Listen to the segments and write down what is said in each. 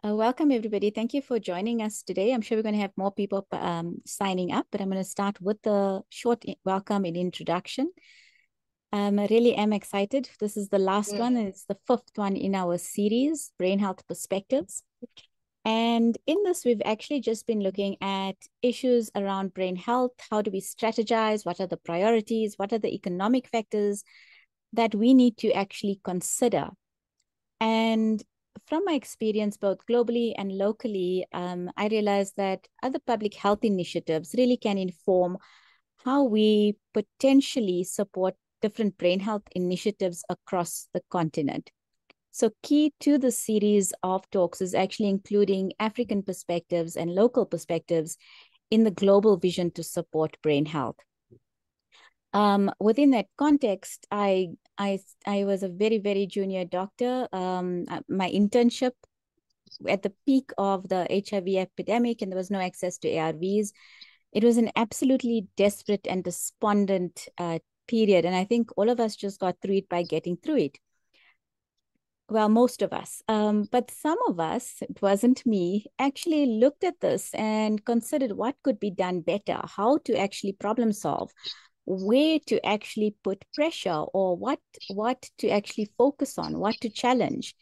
Welcome, everybody. Thank you for joining us today. I'm sure we're going to have more people signing up, but I'm going to start with the short welcome and introduction. I really am excited. This is the last one, and it's the fifth one in our series, Brain Health Perspectives. And in this, we've actually just been looking at issues around brain health. How do we strategize? What are the priorities? What are the economic factors that we need to actually consider? And from my experience, both globally and locally, I realized that other public health initiatives really can inform how we potentially support different brain health initiatives across the continent. So key to the series of talks is actually including African perspectives and local perspectives in the global vision to support brain health. Within that context, I was a very, very junior doctor. My internship at the peak of the HIV epidemic, and there was no access to ARVs. It was an absolutely desperate and despondent period. And I think all of us just got through it by getting through it. Well, most of us, but some of us, it wasn't me, actually looked at this and considered what could be done better, how to actually problem solve, where to actually put pressure, or what to actually focus on, what to challenge.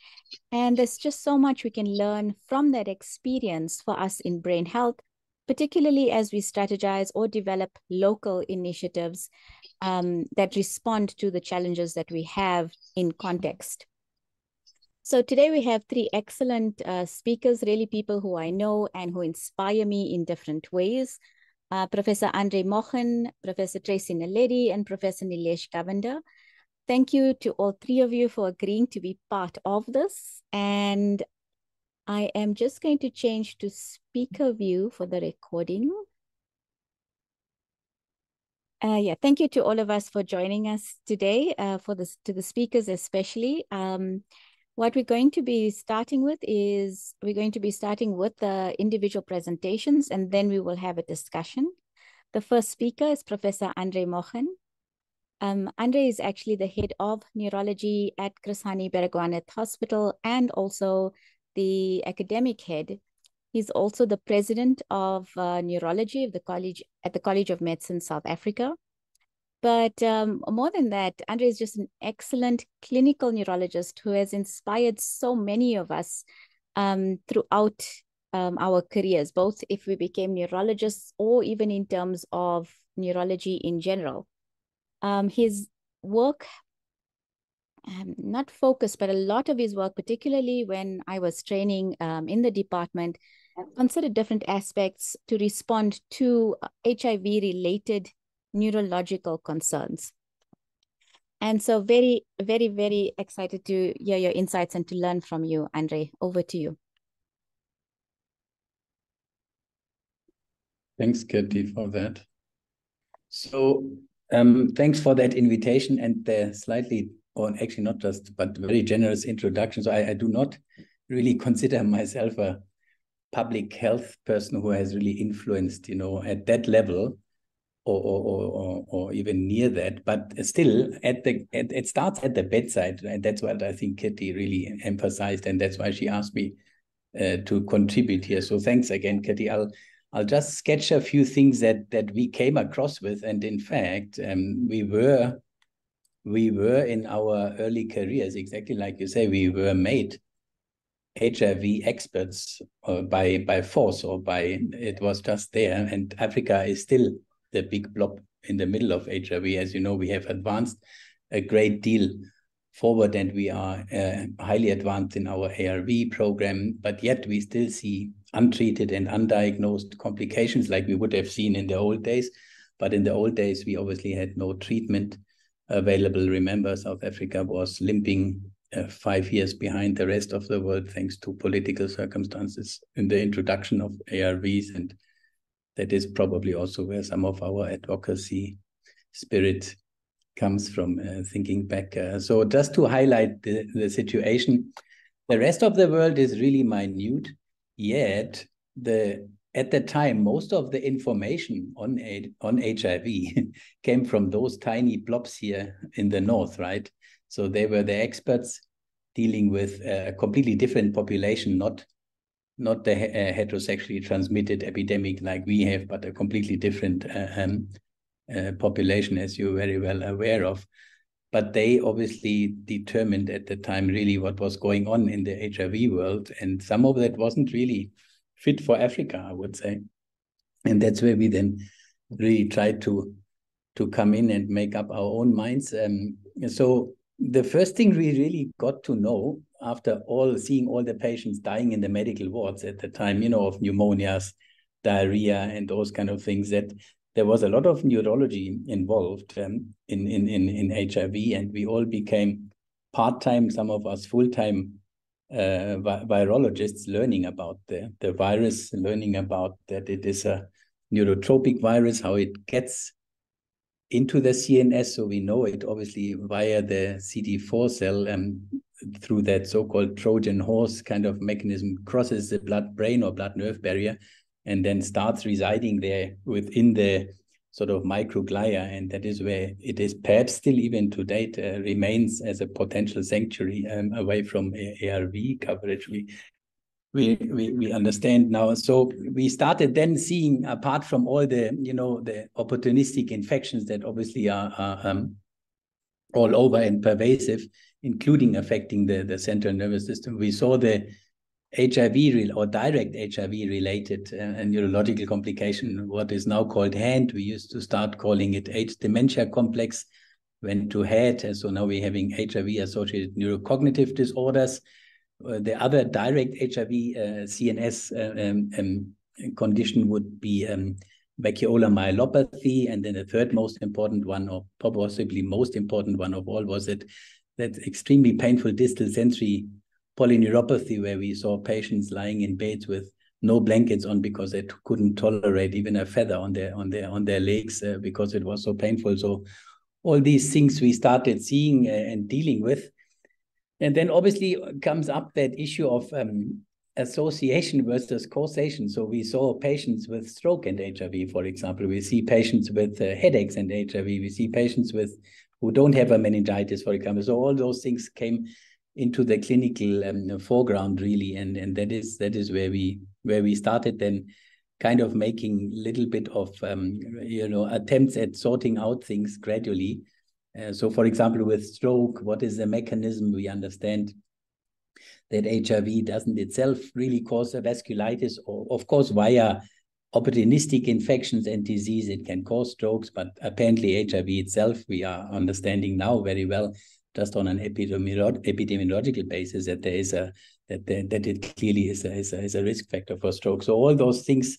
And there's just so much we can learn from that experience for us in brain health, particularly as we strategize or develop local initiatives that respond to the challenges that we have in context. So today we have three excellent speakers, really people who I know and who inspire me in different ways. Professor Mochan, Professor Tracey Naledi, and Professor Nelesh Govender. Thank you to all three of you for agreeing to be part of this. And I am just going to change to speaker view for the recording. Thank you to all of us for joining us today, to the speakers especially. What we're going to be starting with is the individual presentations, and then we will have a discussion. The first speaker is Professor Mochan. Andre is actually the head of neurology at Chris Hani Baragwanath Hospital and also the academic head. He's also the president of neurology of the College of Medicine, South Africa. But more than that, Andre is just an excellent clinical neurologist who has inspired so many of us throughout our careers, both if we became neurologists or even in terms of neurology in general. His work, not focused, but a lot of his work, particularly when I was training in the department, considered different aspects to respond to HIV-related neurological concerns. And so very, very, very excited to hear your insights and to learn from you, Andre. Over to you. Thanks, Kirti, for that. So thanks for that invitation and the slightly, or actually not just, but very generous introduction. So I do not really consider myself a public health person who has really influenced, at that level, or even near that, but still it starts at the bedside, and that's what I think Kirti really emphasized, and that's why she asked me to contribute here. So thanks again, Kirti. I'll just sketch a few things that we came across with, and in fact, we were in our early careers, exactly like you say, we were made HIV experts by force, or it was just there, and Africa is still the big blob in the middle of HIV. As you know, we have advanced a great deal forward, and we are highly advanced in our ARV program, but yet we still see untreated and undiagnosed complications like we would have seen in the old days. But in the old days, we obviously had no treatment available. Remember, South Africa was limping 5 years behind the rest of the world thanks to political circumstances in the introduction of ARVs, and that is probably also where some of our advocacy spirit comes from, thinking back. So just to highlight the situation, the rest of the world is really minute, yet at the time, most of the information on HIV came from those tiny blobs here in the north, right? So they were the experts dealing with a completely different population, not not the heterosexually transmitted epidemic like we have, but a completely different population, as you're very well aware of. But they obviously determined at the time really what was going on in the HIV world. And some of that wasn't really fit for Africa, I would say. And that's where we then really tried to come in and make up our own minds. So the first thing we really got to know after seeing all the patients dying in the medical wards at the time, of pneumonias, diarrhea, and those kind of things, that there was a lot of neurology involved in HIV, and we all became part-time, some of us full-time virologists, learning about the virus, learning about that it is a neurotropic virus, how it gets into the CNS. So we know it obviously via the CD4 cell through that so-called Trojan horse kind of mechanism, crosses the blood-brain or blood-nerve barrier, and then starts residing there within the sort of microglia. And that is where it is perhaps still even to date remains as a potential sanctuary away from ARV coverage. We understand now. So we started then seeing, apart from all the, the opportunistic infections that obviously are all over and pervasive, including affecting the central nervous system, we saw the HIV or direct HIV-related neurological complication, what is now called HAND. We used to start calling it H dementia complex, went to HAD, and so now we're having HIV-associated neurocognitive disorders. The other direct HIV CNS condition would be vacuolar myelopathy, and then the third most important one, or possibly most important one of all, was that extremely painful distal sensory polyneuropathy, where we saw patients lying in beds with no blankets on because they couldn't tolerate even a feather on their legs because it was so painful. So all these things we started seeing and dealing with. And then obviously comes up that issue of association versus causation. So we saw patients with stroke and HIV, for example. We see patients with headaches and HIV. We see patients who don't have a meningitis, for example. So all those things came into the clinical foreground, really, and that is where we started then kind of making a little bit of attempts at sorting out things gradually. So, for example, with stroke, what is the mechanism? We understand that HIV doesn't itself really cause a vasculitis, or of course via opportunistic infections and disease it can cause strokes, but apparently HIV itself, we are understanding now very well, just on an epidemiological basis, that there is that it clearly is a risk factor for stroke. So all those things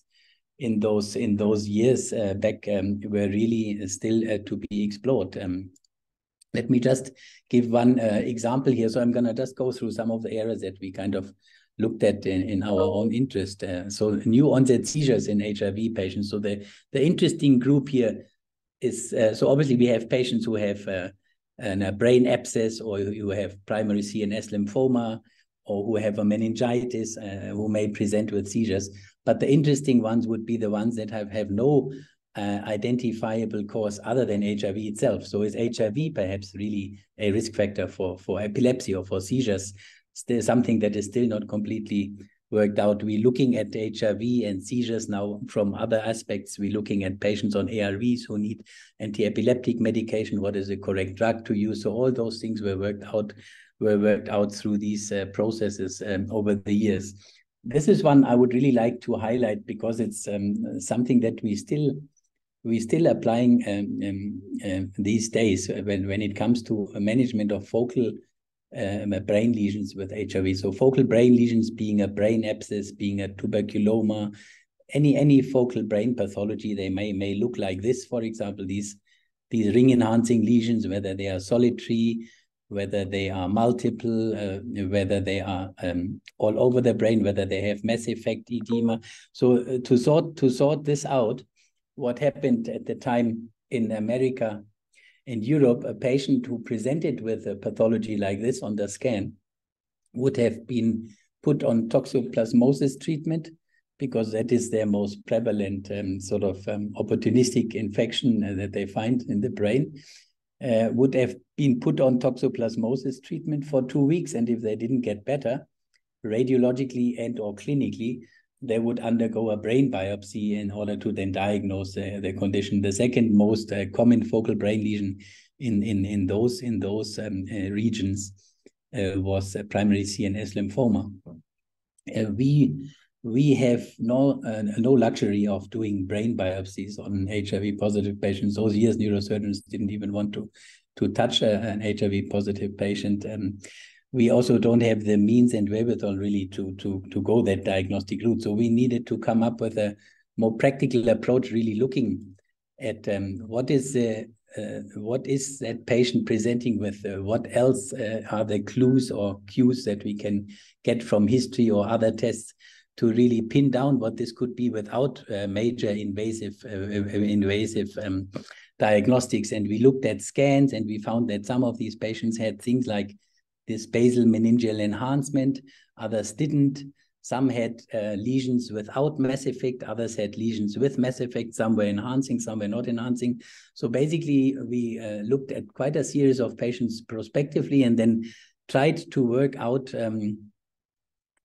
in those years back were really still to be explored. Let me just give one example here. So I'm going to just go through some of the areas that we kind of looked at in our own interest. So new onset seizures in HIV patients. So the interesting group here is, so obviously we have patients who have a brain abscess, or who have primary CNS lymphoma, or who have a meningitis, who may present with seizures. But the interesting ones would be the ones that have no identifiable cause other than HIV itself. So is HIV perhaps really a risk factor for epilepsy or for seizures? Still something that is still not completely worked out. We're looking at HIV and seizures now from other aspects. We're looking at patients on ARVs who need anti-epileptic medication. What is the correct drug to use? So all those things were worked out through these processes over the years. This is one I would really like to highlight because it's something that we're still applying these days when it comes to management of focal brain lesions with HIV. So focal brain lesions being a brain abscess, being a tuberculoma, any focal brain pathology, they may look like this. For example, these ring-enhancing lesions, whether they are solitary, whether they are multiple, whether they are all over the brain, whether they have mass effect edema. So to sort this out, what happened at the time in America and Europe, a patient who presented with a pathology like this on the scan would have been put on toxoplasmosis treatment, because that is their most prevalent opportunistic infection that they find in the brain. Would have been put on toxoplasmosis treatment for 2 weeks, and if they didn't get better, radiologically and or clinically, they would undergo a brain biopsy in order to then diagnose the condition. The second most common focal brain lesion in those regions was primary CNS lymphoma. We have no luxury of doing brain biopsies on HIV positive patients. Those years, neurosurgeons didn't even want to touch an HIV positive patient. We also don't have the means and wherewithal really to go that diagnostic route. So we needed to come up with a more practical approach, really looking at what is that patient presenting with, what else are the clues or cues that we can get from history or other tests to really pin down what this could be without major invasive diagnostics. And we looked at scans, and we found that some of these patients had things like this basal meningeal enhancement, others didn't. Some had lesions without mass effect, others had lesions with mass effect, some were enhancing, some were not enhancing. So basically, we looked at quite a series of patients prospectively and then tried to work out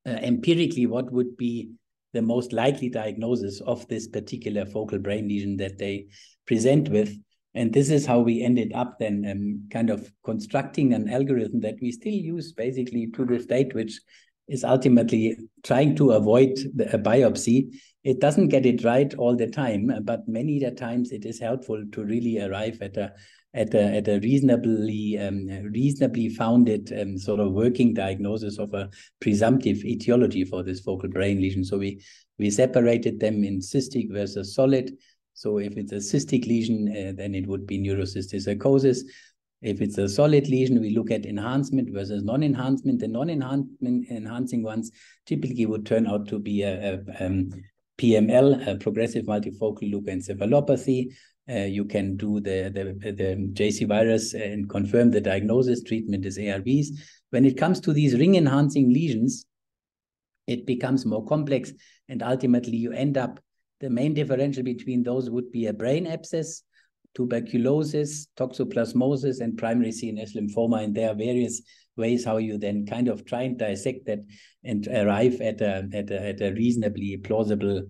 empirically what would be the most likely diagnosis of this particular focal brain lesion that they present with. And this is how we ended up then kind of constructing an algorithm that we still use basically to this date, which is ultimately trying to avoid a biopsy. It doesn't get it right all the time, but many times it is helpful to really arrive at a reasonably founded sort of working diagnosis of a presumptive etiology for this focal brain lesion. So we separated them in cystic versus solid. So if it's a cystic lesion, then it would be neurocysticercosis. If it's a solid lesion, we look at enhancement versus non-enhancement. The non-enhancing ones typically would turn out to be a PML, a progressive multifocal leukoencephalopathy. You can do the JC virus and confirm the diagnosis. Treatment is ARVs. When it comes to these ring-enhancing lesions, it becomes more complex, and ultimately you end up, the main differential between those would be a brain abscess, tuberculosis, toxoplasmosis, and primary CNS lymphoma. And there are various ways how you then kind of try and dissect that and arrive at a reasonably plausible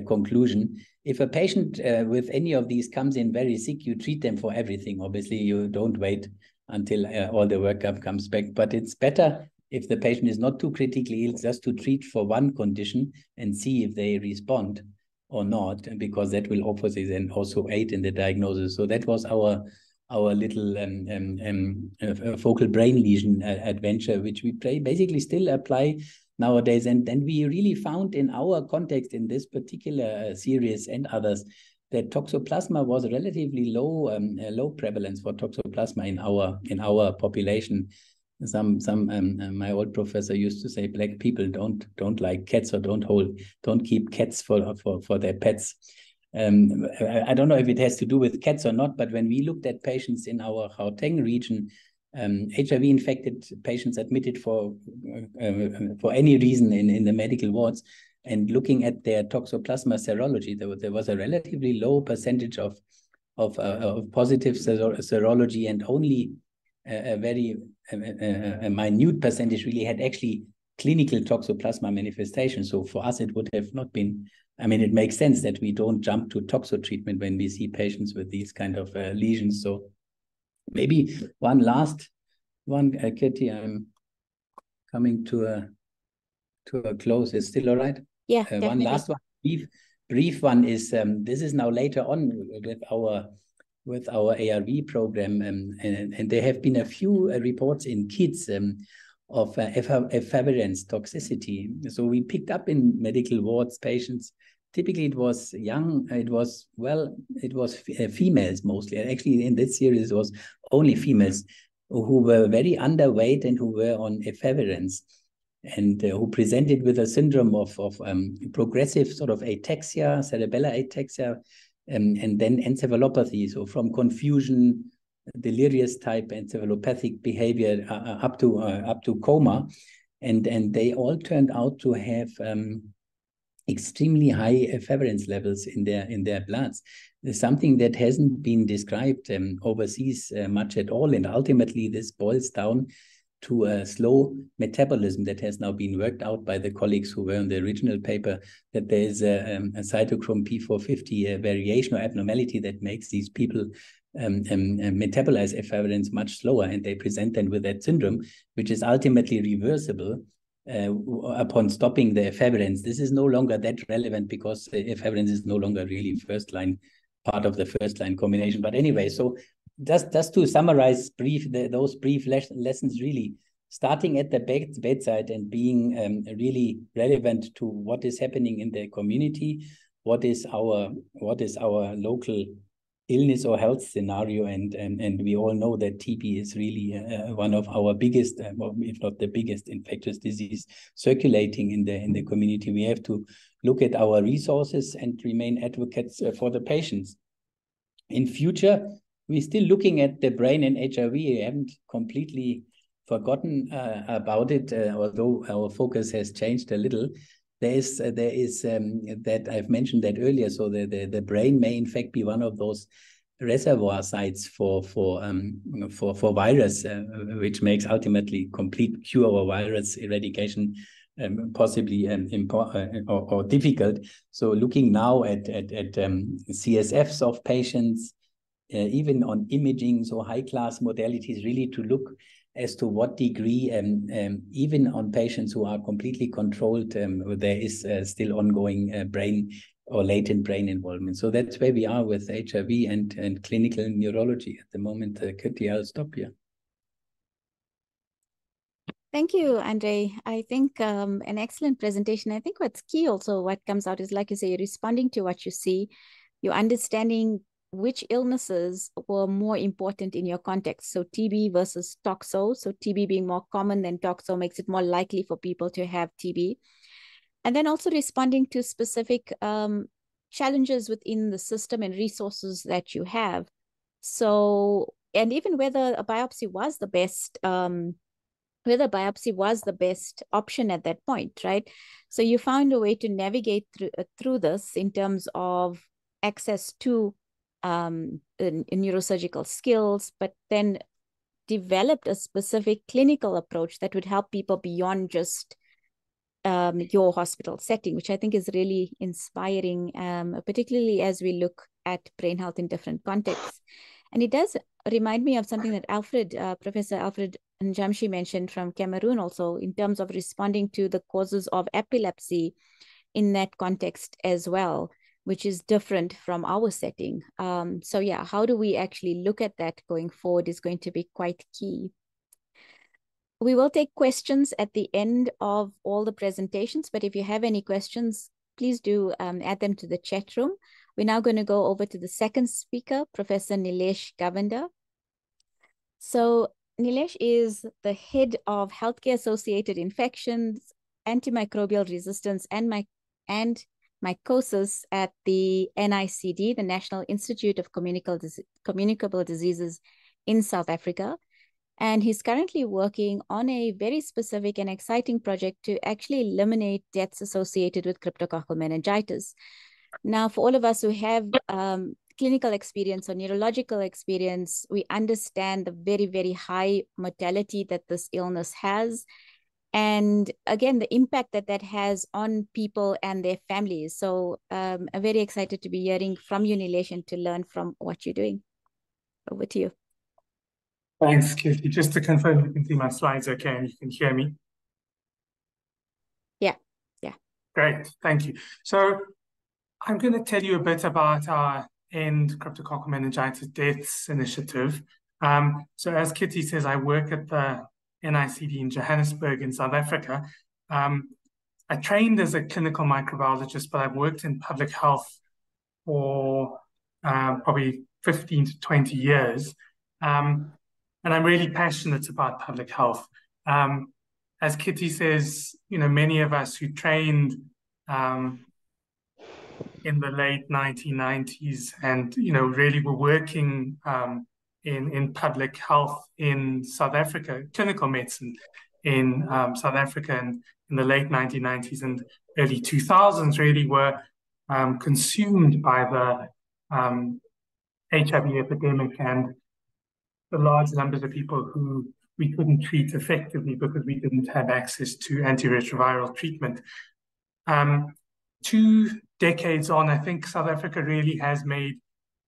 conclusion. If a patient with any of these comes in very sick, you treat them for everything. Obviously, you don't wait until all the workup comes back. But it's better if the patient is not too critically ill, just to treat for one condition and see if they respond or not, because that will obviously then also aid in the diagnosis. So that was our little focal brain lesion adventure, which we basically still apply nowadays. And then we really found in our context, in this particular series and others, that toxoplasma was relatively low prevalence for toxoplasma in our population. My old professor used to say, black people don't like cats, or don't keep cats for their pets. I don't know if it has to do with cats or not, but when we looked at patients in our Gauteng region, HIV infected patients admitted for any reason in the medical wards, and looking at their toxoplasma serology, there was a relatively low percentage of positive serology, and only a very minute percentage really had actually clinical toxoplasma manifestation. So for us, it would have not been, I mean, it makes sense that we don't jump to toxo treatment when we see patients with these kind of lesions. So maybe one last one, Kirti, I'm coming to a close. Is still all right? Yeah, one last one, brief one is, this is now later on with our ARV program, and there have been a few reports in kids of effervescence toxicity. So we picked up in medical wards patients. Typically, it was young. It was females mostly. And actually, in this series, it was only females who were very underweight and who were on effervescence, and who presented with a syndrome of progressive sort of ataxia, cerebellar ataxia, and then encephalopathy. So from confusion, delirious type encephalopathic behavior up to coma, and they all turned out to have extremely high effervescence levels in their bloods. There's something that hasn't been described overseas much at all, and ultimately this boils down to a slow metabolism that has now been worked out by the colleagues who were in the original paper, that there is a cytochrome P450 variation or abnormality that makes these people metabolize effervescence much slower, and they present then with that syndrome, which is ultimately reversible upon stopping the effervescence. This is no longer that relevant because the effervescence is no longer really part of the first line combination. But anyway, so just to summarize those brief lessons, really starting at the bedside and being really relevant to what is happening in the community, what is our local illness or health scenario, and we all know that TB is really one of our biggest, if not the biggest, infectious disease circulating in the community. We have to look at our resources and remain advocates for the patients. In future, we're still looking at the brain and HIV. We haven't completely forgotten about it, although our focus has changed a little. There is that I've mentioned that earlier. So the brain may in fact be one of those reservoir sites for virus, which makes ultimately complete cure or virus eradication possibly or difficult. So looking now at CSFs of patients, even on imaging, so high-class modalities, really to look as to what degree, even on patients who are completely controlled, there is still ongoing brain or latent brain involvement. So that's where we are with HIV and clinical neurology at the moment. Kirti, I'll stop here. Thank you, Andre. I think an excellent presentation. I think what's key also, what comes out is, like you say, you're responding to what you see, you're understanding which illnesses were more important in your context. So TB versus toxo. So TB being more common than toxo makes it more likely for people to have TB. And then also responding to specific challenges within the system and resources that you have. So, and even whether a biopsy was the best, option at that point, right? So you found a way to navigate through this in terms of access to neurosurgical skills, but then developed a specific clinical approach that would help people beyond just your hospital setting, which I think is really inspiring, particularly as we look at brain health in different contexts. And it does remind me of something that Professor Alfred Njamshi mentioned from Cameroon also, in terms of responding to the causes of epilepsy in that context as well, which is different from our setting. So yeah, how do we actually look at that going forward is going to be quite key. We will take questions at the end of all the presentations, but if you have any questions, please do add them to the chat room. We're now going to go over to the second speaker, Professor Nelesh Govender. So Nelesh is the head of healthcare-associated infections, antimicrobial resistance, and mycosis at the NICD, the National Institute of Communicable Diseases in South Africa. And he's currently working on a very specific and exciting project to actually eliminate deaths associated with cryptococcal meningitis. Now, for all of us who have clinical experience or neurological experience, we understand the very, very high mortality that this illness has. And again, the impact that has on people and their families. So I'm very excited to be hearing from you, Nelesh, and to learn from what you're doing. Over to you. Thanks, Kirti. Just to confirm, you can see my slides okay and you can hear me? Yeah. Great, thank you. So I'm going to tell you a bit about our End Cryptococcal Meningitis Deaths Initiative. So as Kirti says, I work at the NICD in Johannesburg in South Africa. I trained as a clinical microbiologist, but I've worked in public health for probably 15 to 20 years. And I'm really passionate about public health. As Kirti says, many of us who trained in the late 1990s and, really were working in public health in South Africa, clinical medicine in South Africa and in the late 1990s and early 2000s really were consumed by the HIV epidemic and the large numbers of people who we couldn't treat effectively because we didn't have access to antiretroviral treatment. 2 decades on, I think South Africa really has made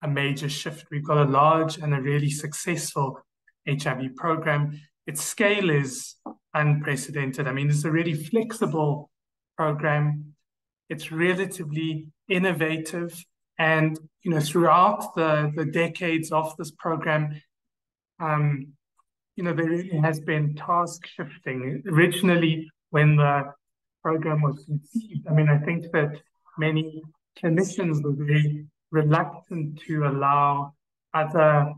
a major shift. We've got a large and a really successful HIV program. Its scale is unprecedented. I mean, it's a really flexible program. It's relatively innovative. And, you know, throughout the decades of this program, you know, there really has been task shifting. Originally, when the program was conceived, I mean, I think that many clinicians were very reluctant to allow other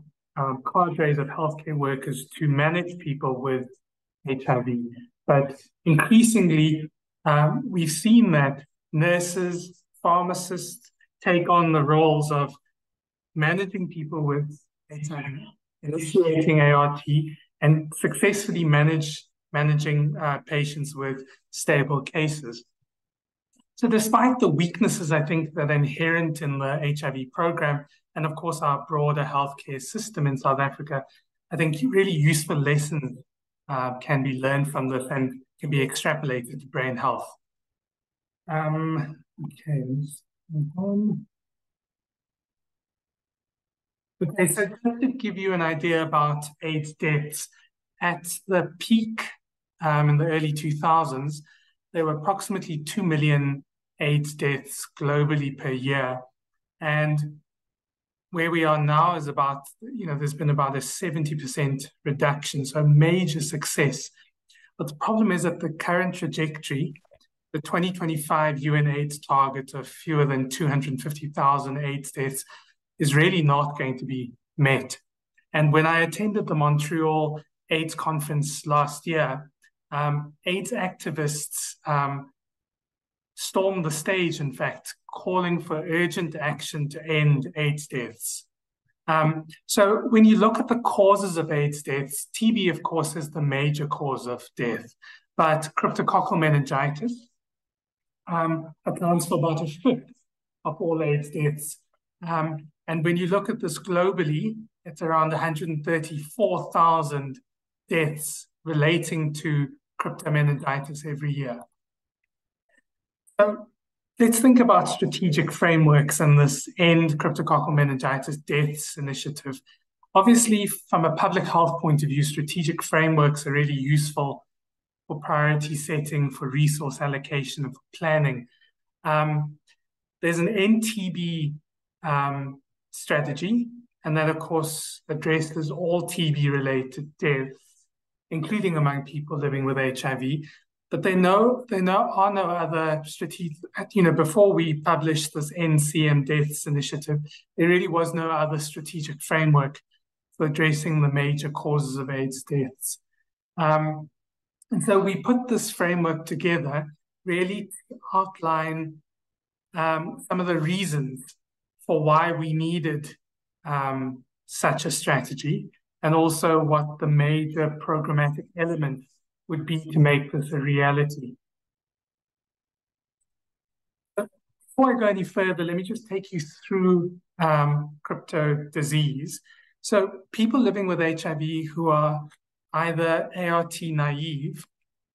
cadres of healthcare workers to manage people with HIV. But increasingly, we've seen that nurses, pharmacists take on the roles of managing people with HIV, initiating ART, and successfully managing patients with stable cases. So despite the weaknesses, I think, that are inherent in the HIV program, and of course our broader healthcare system in South Africa, I think really useful lessons can be learned from this and can be extrapolated to brain health. Okay, let's move on. Okay, so just to give you an idea about AIDS deaths, at the peak in the early 2000s, there were approximately 2 million AIDS deaths globally per year. And where we are now is about, you know, there's been about a 70% reduction, so a major success. But the problem is that the current trajectory, the 2025 UN AIDS target of fewer than 250,000 AIDS deaths is really not going to be met. And when I attended the Montreal AIDS conference last year, AIDS activists stormed the stage, in fact, calling for urgent action to end AIDS deaths. So when you look at the causes of AIDS deaths, TB, of course, is the major cause of death, but cryptococcal meningitis accounts for about 1/5 of all AIDS deaths. And when you look at this globally, it's around 134,000 deaths relating to cryptomeningitis every year. So let's think about strategic frameworks and this End Cryptococcal Meningitis Deaths initiative. Obviously, from a public health point of view, strategic frameworks are really useful for priority setting, for resource allocation, and for planning. There's an NTB strategy, and that, of course, addresses all TB-related deaths, including among people living with HIV. But there are no other strategic, you know, before we published this NCM Deaths initiative, there really was no other strategic framework for addressing the major causes of AIDS deaths. And so we put this framework together really to outline some of the reasons for why we needed such a strategy, and also what the major programmatic elements would be to make this a reality. But before I go any further, let me just take you through crypto disease. So people living with HIV who are either ART naive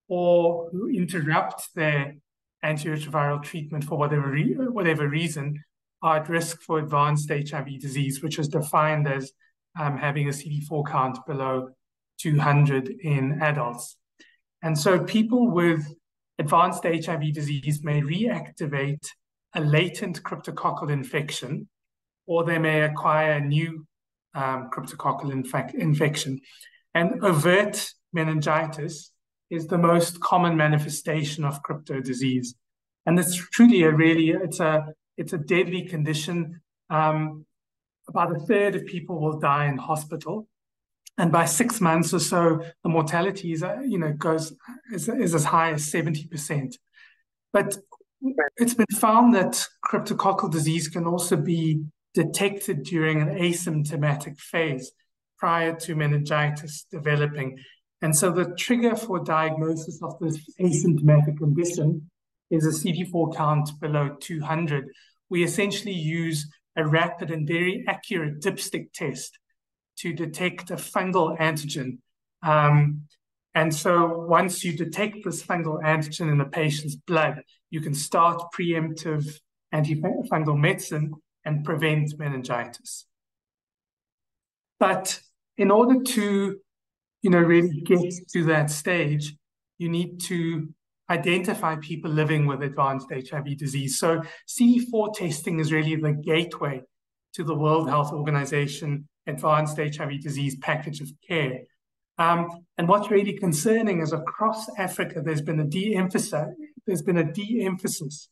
or who interrupt their antiretroviral treatment for whatever reason are at risk for advanced HIV disease, which is defined as having a CD4 count below 200 in adults. And so people with advanced HIV disease may reactivate a latent cryptococcal infection, or they may acquire a new cryptococcal infection. And overt meningitis is the most common manifestation of crypto disease. And it's truly it's a deadly condition. About 1/3 of people will die in hospital. And by 6 months or so, the mortality is as high as 70%. But it's been found that cryptococcal disease can also be detected during an asymptomatic phase prior to meningitis developing. And so the trigger for diagnosis of this asymptomatic condition is a CD4 count below 200. We essentially use a rapid and very accurate dipstick test to detect a fungal antigen And so once you detect this fungal antigen in the patient's blood, you can start preemptive antifungal medicine and prevent meningitis. But in order to, really get to that stage, you need to identify people living with advanced HIV disease. So CD4 testing is really the gateway to the World Health Organization Advanced HIV Disease Package of Care. And what's really concerning is across Africa, there's been a de-emphasis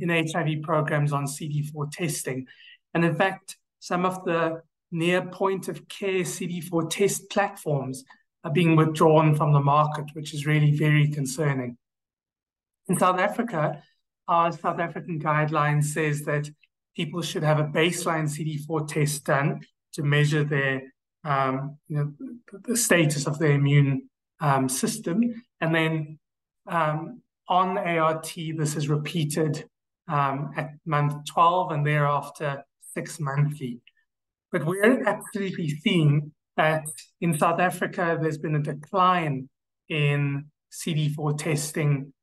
in HIV programs on CD4 testing. And in fact, some of the near point of care CD4 test platforms are being withdrawn from the market, which is really very concerning. In South Africa, our South African guidelines says that people should have a baseline CD4 test done to measure their, the status of their immune system. And then on ART, this is repeated at month 12 and thereafter 6 monthly. But we're absolutely seeing that in South Africa, there's been a decline in CD4 testing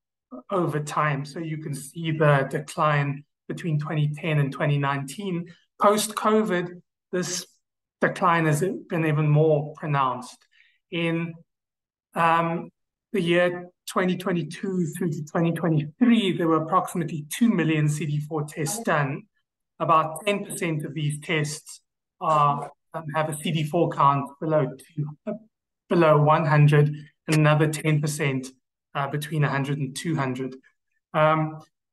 over time. So you can see the decline between 2010 and 2019. Post-COVID, this decline has been even more pronounced. In the year 2022 through to 2023, there were approximately 2 million CD4 tests done. About 10% of these tests have a CD4 count below 100, and another 10% between 100 and 200.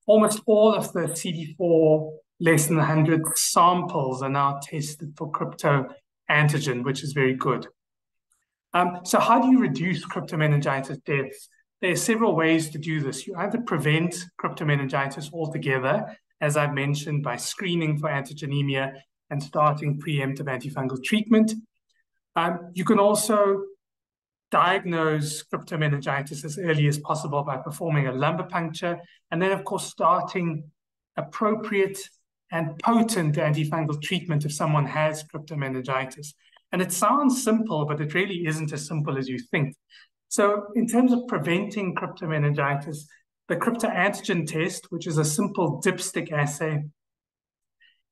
Almost all of the CD4 less than 100 samples are now tested for cryptoantigen, which is very good. So how do you reduce cryptomeningitis deaths? There are several ways to do this. You either prevent cryptomeningitis altogether, as I've mentioned, by screening for antigenemia and starting preemptive antifungal treatment. You can also diagnose cryptomeningitis as early as possible by performing a lumbar puncture, and then, of course, starting appropriate and potent antifungal treatment if someone has cryptomeningitis. And it sounds simple, but it really isn't as simple as you think. So in terms of preventing cryptomeningitis, the cryptoantigen test, which is a simple dipstick assay,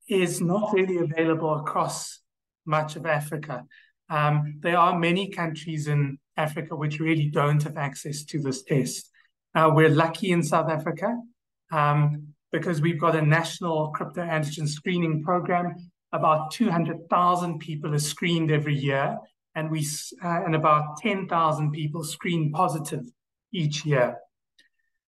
is not really available across much of Africa. There are many countries in Africa which really don't have access to this test. We're lucky in South Africa because we've got a national cryptoantigen screening program. About 200,000 people are screened every year, and about 10,000 people screen positive each year.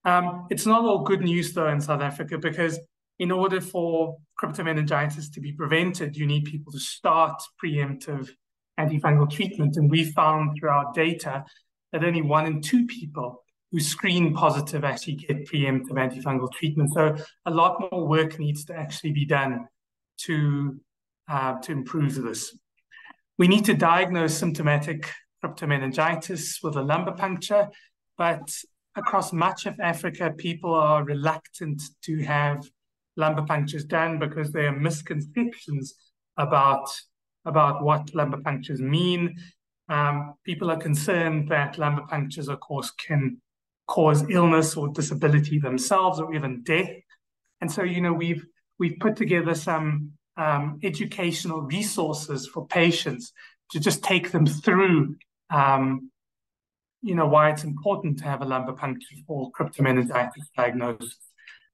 It's not all good news, though, in South Africa, because in order for cryptomeningitis to be prevented, you need people to start preemptive antifungal treatment. And we found through our data that only 1 in 2 people who screen positive actually get preemptive antifungal treatment. So a lot more work needs to actually be done to improve this. We need to diagnose symptomatic cryptomeningitis with a lumbar puncture, but across much of Africa, people are reluctant to have lumbar punctures done because there are misconceptions about what lumbar punctures mean. People are concerned that lumbar punctures, of course, can cause illness or disability themselves or even death. And so, we've put together some educational resources for patients to just take them through, why it's important to have a lumbar puncture for cryptomeningitis diagnosis.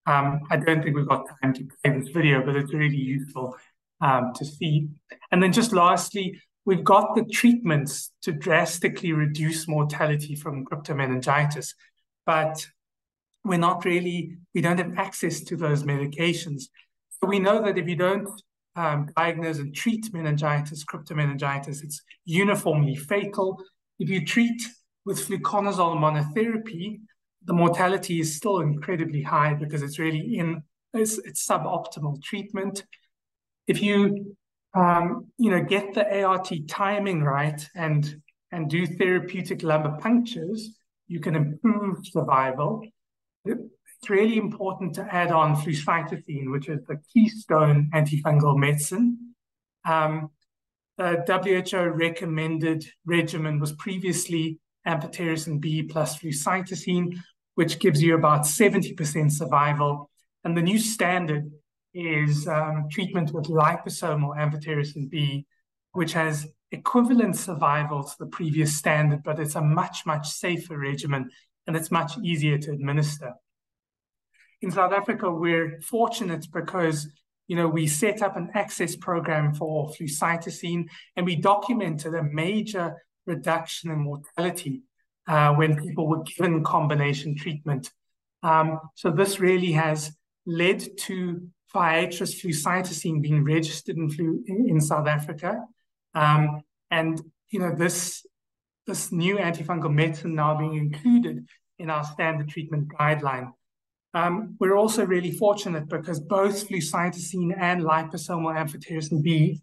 I don't think we've got time to play this video, but it's really useful to see. And then just lastly, we've got the treatments to drastically reduce mortality from cryptomeningitis, but we don't have access to those medications. So we know that if you don't diagnose and treat cryptomeningitis, it's uniformly fatal. If you treat with fluconazole monotherapy, the mortality is still incredibly high because it's really it's suboptimal treatment. If you get the ART timing right and do therapeutic lumbar punctures, you can improve survival. It's really important to add on flucytosine, which is the keystone antifungal medicine. WHO recommended regimen was previously amphotericin B plus flucytosine, which gives you about 70% survival. And the new standard is treatment with liposomal amphotericin B, which has equivalent survival to the previous standard, but it's a much, much safer regimen, and it's much easier to administer. In South Africa, we're fortunate because we set up an access program for flucytosine, and we documented a major reduction in mortality when people were given combination treatment. So this really has led to Viatris flucytosine being registered in South Africa. And this new antifungal medicine now being included in our standard treatment guideline. We're also really fortunate because both flucytosine and liposomal amphotericin B,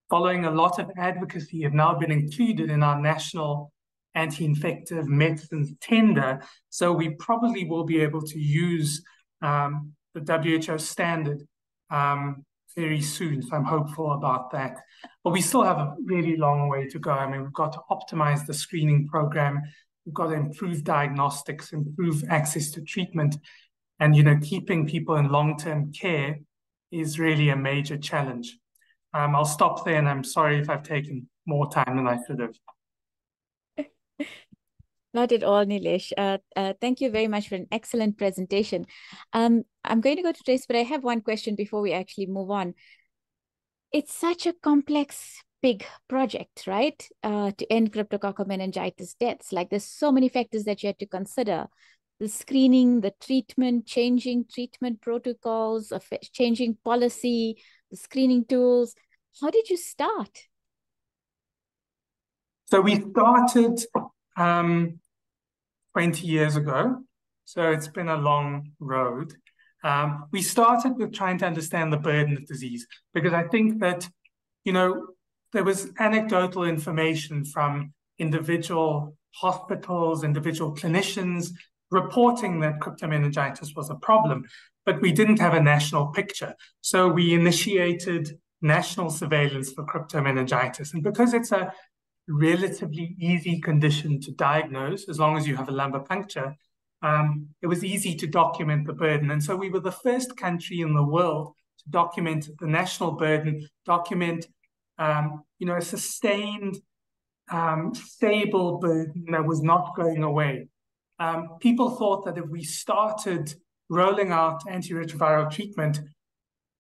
following a lot of advocacy, have now been included in our national anti-infective medicines tender. So we probably will be able to use the WHO standard very soon. So I'm hopeful about that. But we still have a really long way to go. I mean, we've got to optimize the screening program. We've got to improve diagnostics, improve access to treatment. And, keeping people in long-term care is really a major challenge. I'll stop there, and I'm sorry if I've taken more time than I should have. Not at all, Nelesh. Thank you very much for an excellent presentation. I'm going to go to Tracey, but I have one question before we actually move on. It's such a complex, big project, right? To end cryptococcal meningitis deaths. Like, there's so many factors that you had to consider. The screening, the treatment, changing treatment protocols, changing policy, the screening tools. How did you start? So we started 20 years ago. So it's been a long road. We started with trying to understand the burden of disease, because I think that, there was anecdotal information from individual hospitals, individual clinicians, reporting that cryptomeningitis was a problem, but we didn't have a national picture. So we initiated national surveillance for cryptomeningitis. And because it's a relatively easy condition to diagnose, as long as you have a lumbar puncture, it was easy to document the burden. And so we were the first country in the world to document the national burden, document a sustained, stable burden that was not going away. People thought that if we started rolling out antiretroviral treatment,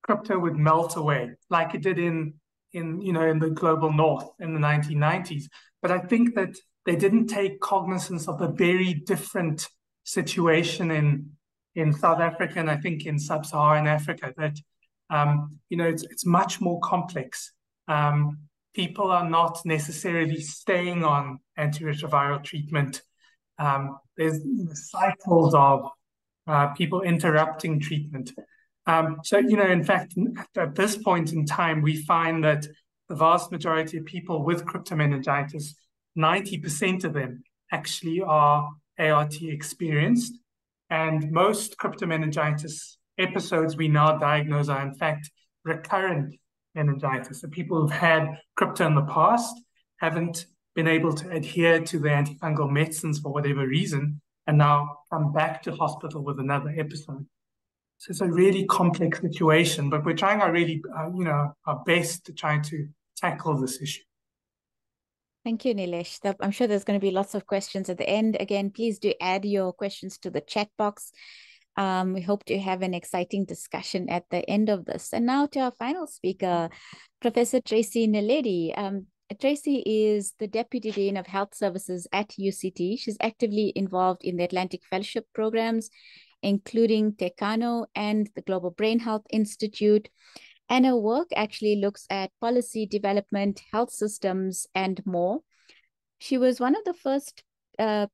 crypto would melt away, like it did in the global north in the 1990s. But I think that they didn't take cognizance of the very different situation in South Africa, and I think in sub-Saharan Africa, that it's much more complex. People are not necessarily staying on antiretroviral treatment. There's cycles of people interrupting treatment. So, in fact, at this point in time, we find that the vast majority of people with cryptomeningitis, 90% of them actually are ART experienced. And most cryptomeningitis episodes we now diagnose are, in fact, recurrent meningitis. So people who've had crypto in the past haven't been able to adhere to the antifungal medicines for whatever reason, and now come back to hospital with another episode. So it's a really complex situation, but we're trying our best to try to tackle this issue. Thank you, Nelesh. I'm sure there's going to be lots of questions at the end. Again, please do add your questions to the chat box. We hope to have an exciting discussion at the end of this. And now to our final speaker, Professor Tracey Naledi. Tracey is the Deputy Dean of Health Services at UCT. She's actively involved in the Atlantic Fellowship programs, including Tecano and the Global Brain Health Institute. And her work actually looks at policy development, health systems, and more. She was one of the first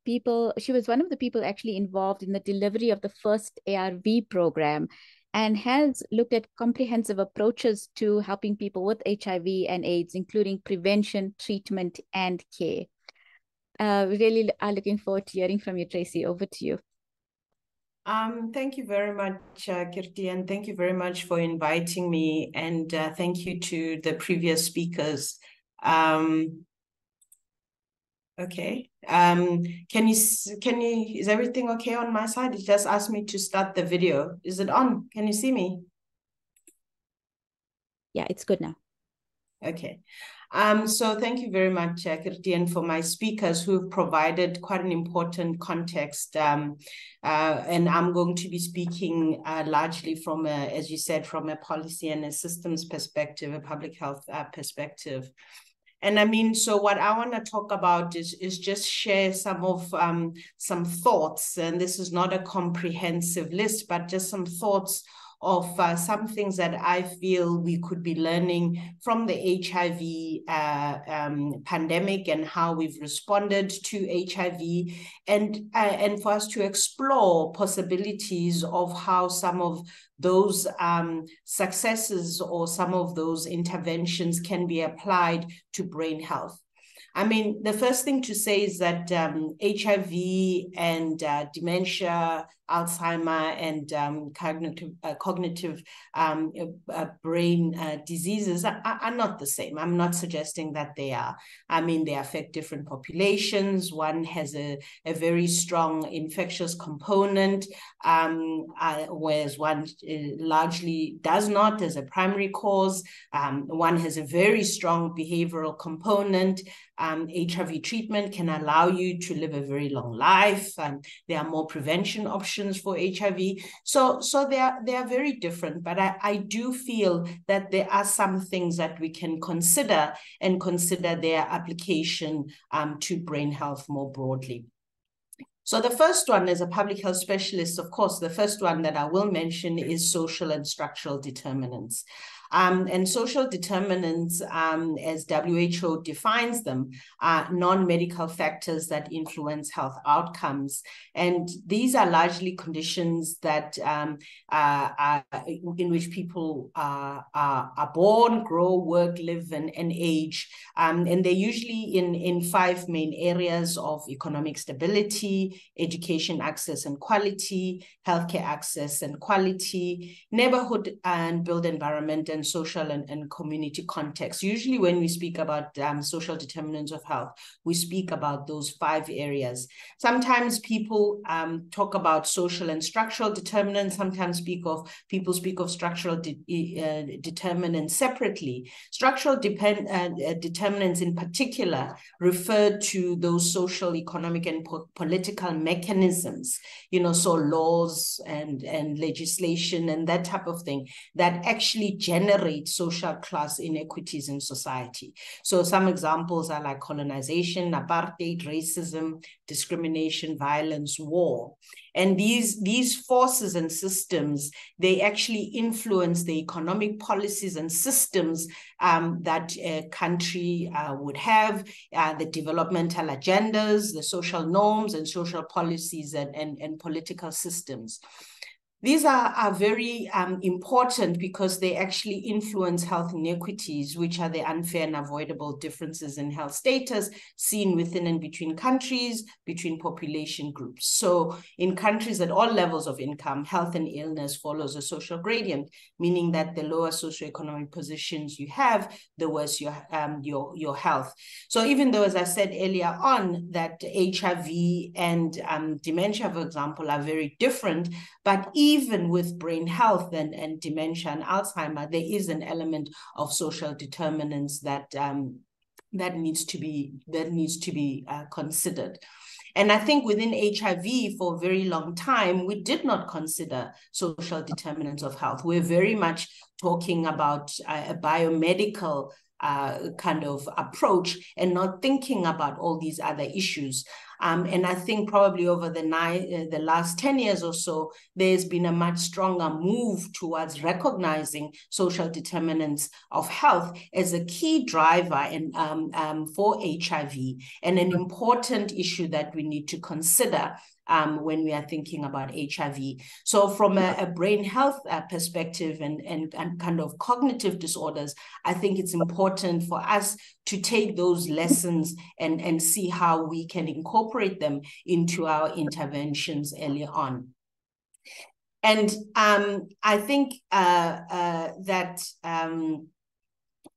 people actually involved in the delivery of the first ARV program, and has looked at comprehensive approaches to helping people with HIV and AIDS, including prevention, treatment, and care. We really are looking forward to hearing from you, Tracey. Over to you. Thank you very much, Kirti, and thank you very much for inviting me. And thank you to the previous speakers. Okay. Is everything okay on my side? It just asked me to start the video. Is it on? Can you see me? Yeah, it's good now. Okay. So thank you very much, Kirti, and for my speakers who have provided quite an important context. And I'm going to be speaking largely from, as you said, from a policy and a systems perspective, a public health perspective. And I mean, so what I want to talk about is just share some thoughts, and this is not a comprehensive list, but just some thoughts of some things that I feel we could be learning from the HIV pandemic and how we've responded to HIV, and for us to explore possibilities of how some of those successes or some of those interventions can be applied to brain health. I mean, the first thing to say is that HIV and dementia, Alzheimer, and cognitive brain diseases are not the same. I'm not suggesting that they are. I mean, they affect different populations. One has a very strong infectious component, whereas one largely does not as a primary cause. One has a very strong behavioral component. HIV treatment can allow you to live a very long life. There are more prevention options for HIV. So they are very different, but I do feel that there are some things that we can consider and consider their application to brain health more broadly. So the first one, as a public health specialist, of course, the first one that I will mention is social and structural determinants. And social determinants, as WHO defines them, are non-medical factors that influence health outcomes. And these are largely conditions that in which people are born, grow, work, live, and age. And they're usually in 5 main areas of economic stability, education access and quality, healthcare access and quality, neighborhood and built environment, and social and community context. Usually when we speak about social determinants of health, we speak about those 5 areas. Sometimes people talk about social and structural determinants. Sometimes people speak of structural determinants separately. Structural determinants in particular refer to those social, economic, and political mechanisms, so laws and legislation and that type of thing that actually generate social class inequities in society. So some examples are like colonization, apartheid, racism, discrimination, violence, war. And these forces and systems, they actually influence the economic policies and systems that a country would have, the developmental agendas, the social norms and social policies and political systems. These are very important because they actually influence health inequities, which are the unfair and avoidable differences in health status seen within and between countries, between population groups. So in countries at all levels of income, health and illness follows a social gradient, meaning that the lower socioeconomic positions you have, the worse your health. So even though, as I said earlier on, that HIV and dementia, for example, are very different, but even with brain health and dementia and Alzheimer, there is an element of social determinants that needs to be considered. And I think within HIV for a very long time, we did not consider social determinants of health. We're very much talking about a biomedical kind of approach and not thinking about all these other issues. And I think probably over the last 10 years or so, there's been a much stronger move towards recognizing social determinants of health as a key driver for HIV and an important issue that we need to consider when we are thinking about HIV. So from a brain health perspective and kind of cognitive disorders, I think it's important for us to take those lessons and see how we can incorporate them into our interventions early on. And I think that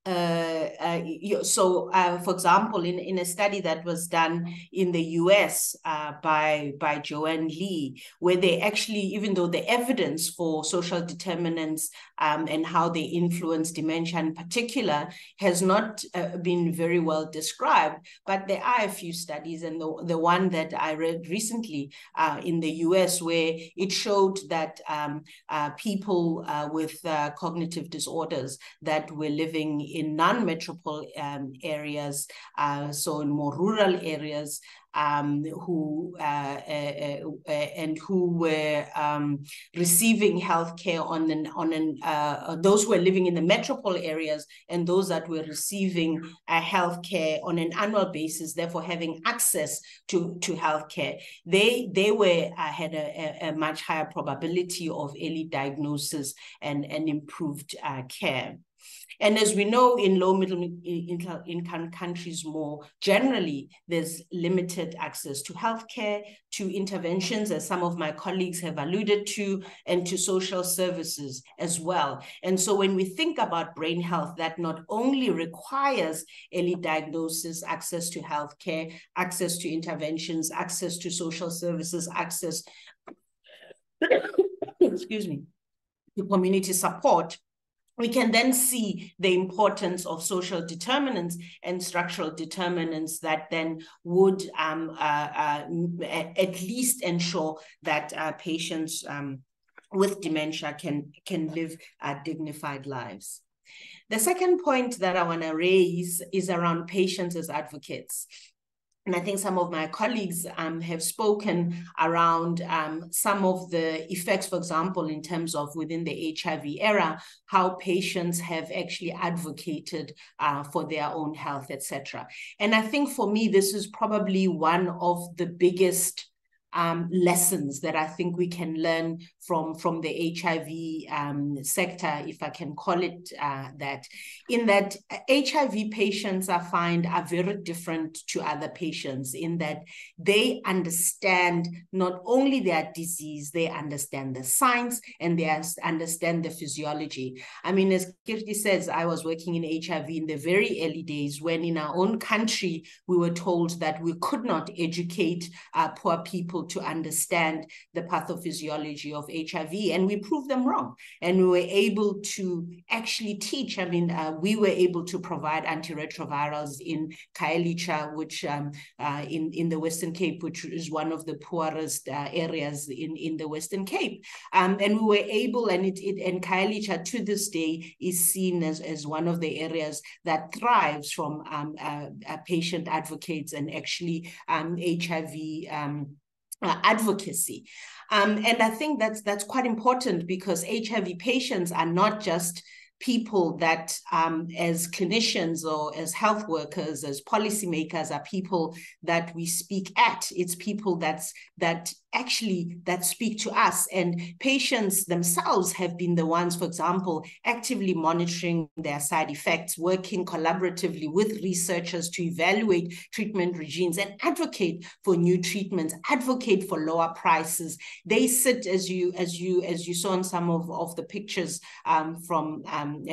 for example, in a study that was done in the US by Joanne Lee, where they actually, even though the evidence for social determinants and how they influence dementia in particular has not been very well described, but there are a few studies, and the one that I read recently in the US, where it showed that people with cognitive disorders that were living in non-metropolitan areas, so in more rural areas, who were receiving healthcare those who were living in the metropole areas and those that were receiving healthcare on an annual basis, therefore having access to healthcare, they had a much higher probability of early diagnosis and improved care. And as we know, in low middle income countries more generally, there's limited access to healthcare, to interventions, as some of my colleagues have alluded to, and to social services as well. And so when we think about brain health, that not only requires early diagnosis, access to healthcare, access to interventions, access to social services, access, excuse me, to community support, we can then see the importance of social determinants and structural determinants that then would at least ensure that patients with dementia can live dignified lives. The second point that I want to raise is around patients as advocates. And I think some of my colleagues have spoken around some of the effects, for example, in terms of within the HIV era, how patients have actually advocated for their own health, etc. And I think for me, this is probably one of the biggest lessons that I think we can learn from the HIV sector, if I can call it that, in that HIV patients I find are very different to other patients in that they understand not only their disease, they understand the science and they understand the physiology. I mean, as Kirti says, I was working in HIV in the very early days when in our own country, we were told that we could not educate poor people to understand the pathophysiology of HIV, and we proved them wrong. And we were able to actually teach. I mean, we were able to provide antiretrovirals in Khayelitsha, which in the Western Cape, which is one of the poorest areas in the Western Cape. And we were able, and Khayelitsha to this day is seen as one of the areas that thrives from patient advocates and actually HIV advocacy. And I think that's quite important because HIV patients are not just people that as clinicians or as health workers, as policymakers, are people that we speak at. It's people that speak to us, and patients themselves have been the ones, for example, actively monitoring their side effects, working collaboratively with researchers to evaluate treatment regimes and advocate for new treatments, advocate for lower prices. They sit, as you saw in some of the pictures from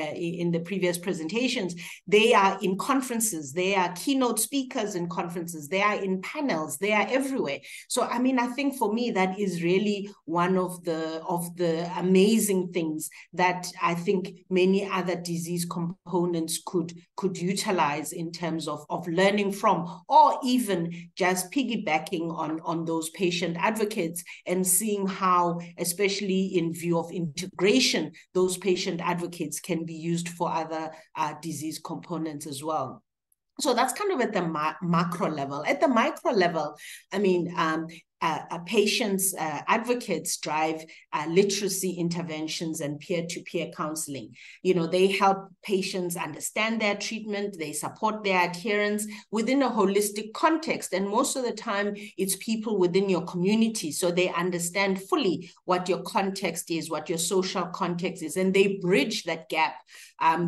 in the previous presentations, they are in conferences, they are keynote speakers in conferences, they are in panels, they are everywhere. So I mean, I think for me that is really one of the amazing things that I think many other disease components could utilize in terms of learning from, or even just piggybacking on those patient advocates and seeing how, especially in view of integration, those patient advocates can be used for other disease components as well. So that's kind of at the macro level. At the micro level, I mean, patients, advocates drive literacy interventions and peer-to-peer counseling. You know, they help patients understand their treatment, they support their adherence within a holistic context. And most of the time, it's people within your community. So they understand fully what your context is, what your social context is, and they bridge that gap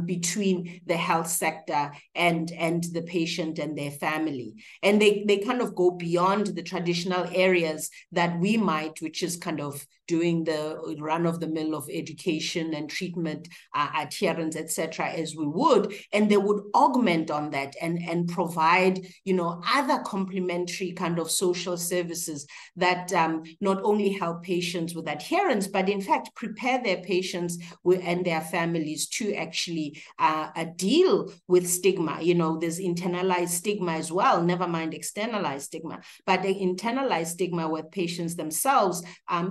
between the health sector and the patient and their family. And they kind of go beyond the traditional areas areas that we might, which is kind of doing the run-of-the-mill of education and treatment adherence, etc., as we would, and they would augment on that and provide, you know, other complementary kind of social services that not only help patients with adherence, but in fact prepare their patients and their families to actually deal with stigma. You know, there's internalized stigma as well, never mind externalized stigma, but the internalized stigma with patients themselves,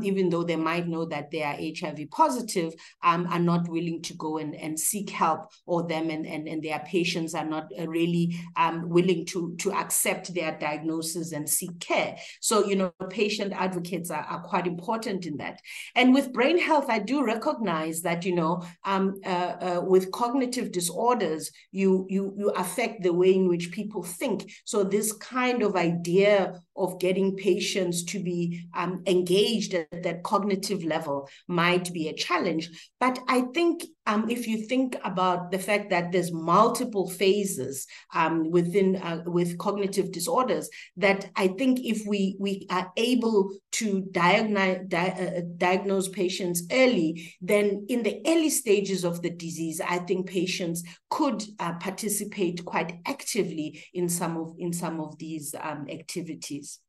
even though they might know that they are HIV positive, are not willing to go and seek help, or them and their patients are not really willing to accept their diagnosis and seek care. So, you know, patient advocates are quite important in that. And with brain health, I do recognize that, you know, with cognitive disorders, you affect the way in which people think. So this kind of idea of getting patients to be engaged at that cognitive level might be a challenge. But I think if you think about the fact that there's multiple phases with cognitive disorders, that I think if we are able to diagnose patients early, then in the early stages of the disease, I think patients could participate quite actively in some of these activities.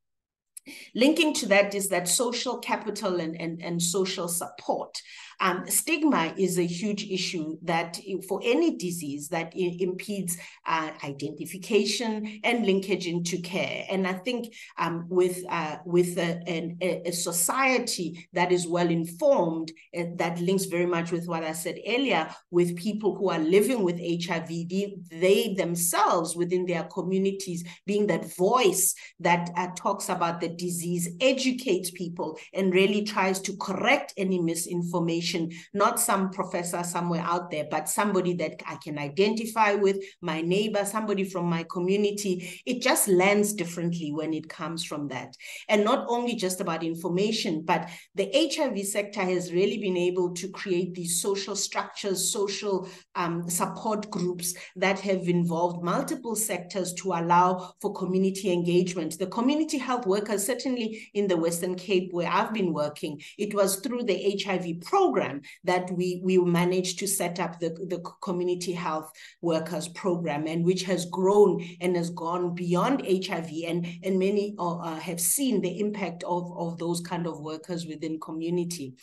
Linking to that is that social capital and social support. Stigma is a huge issue that for any disease that impedes identification and linkage into care. And I think with a society that is well informed, that links very much with what I said earlier, with people who are living with HIV, they themselves within their communities being that voice that talks about the disease, educates people, and really tries to correct any misinformation. Not some professor somewhere out there, but somebody that I can identify with, my neighbor, somebody from my community. It just lands differently when it comes from that. And not only just about information, but the HIV sector has really been able to create these social structures, social support groups that have involved multiple sectors to allow for community engagement. The community health workers, certainly in the Western Cape where I've been working, it was through the HIV program that we managed to set up the community health workers program, and which has grown and has gone beyond HIV, and many have seen the impact of those kind of workers within community.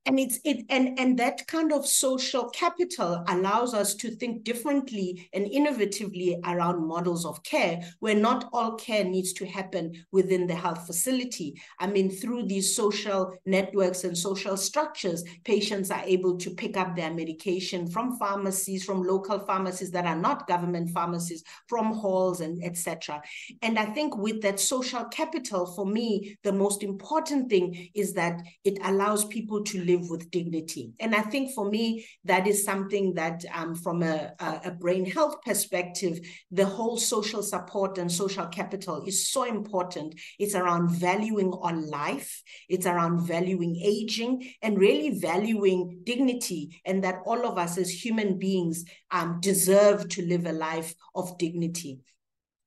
And that kind of social capital allows us to think differently and innovatively around models of care, where not all care needs to happen within the health facility. I mean, through these social networks and social structures, patients are able to pick up their medication from pharmacies, from local pharmacies that are not government pharmacies, from halls, and etc. And I think with that social capital, for me, the most important thing is that it allows people to live with dignity. And I think for me, that is something that from a brain health perspective, the whole social support and social capital is so important. It's around valuing on life. It's around valuing aging and really valuing dignity, and that all of us as human beings deserve to live a life of dignity.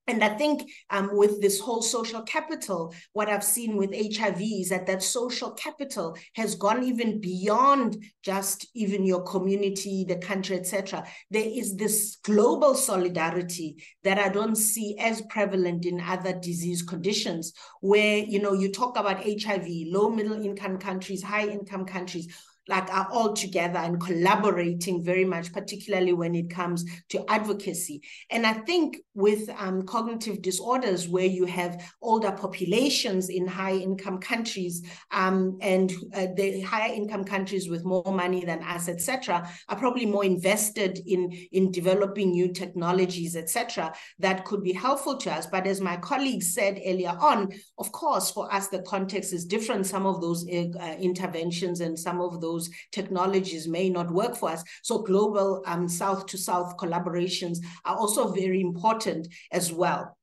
And I think with this whole social capital, what I've seen with HIV is that social capital has gone even beyond just even your community, the country, etc. There is this global solidarity that I don't see as prevalent in other disease conditions, where, you know, you talk about HIV, low middle income countries, high income countries, like are all together and collaborating very much, particularly when it comes to advocacy. And I think with cognitive disorders, where you have older populations in high income countries, and the higher income countries with more money than us, etc., are probably more invested in developing new technologies, etc., that could be helpful to us. But as my colleagues said earlier on, of course, for us, the context is different. Some of those interventions and some of those technologies may not work for us. So global South-to-South collaborations are also very important as well.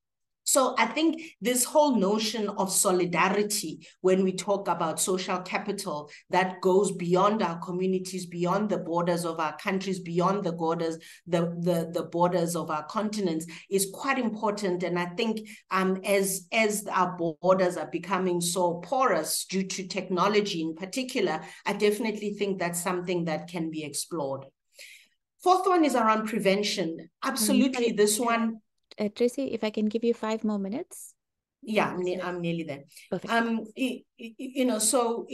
So I think this whole notion of solidarity, when we talk about social capital that goes beyond our communities, beyond the borders of our countries, beyond the borders, the borders of our continents, is quite important. And I think as our borders are becoming so porous due to technology in particular, I definitely think that's something that can be explored. Fourth one is around prevention. Absolutely, this one. Tracey, if I can give you 5 more minutes. Yeah, I'm nearly there. Perfect. You know, so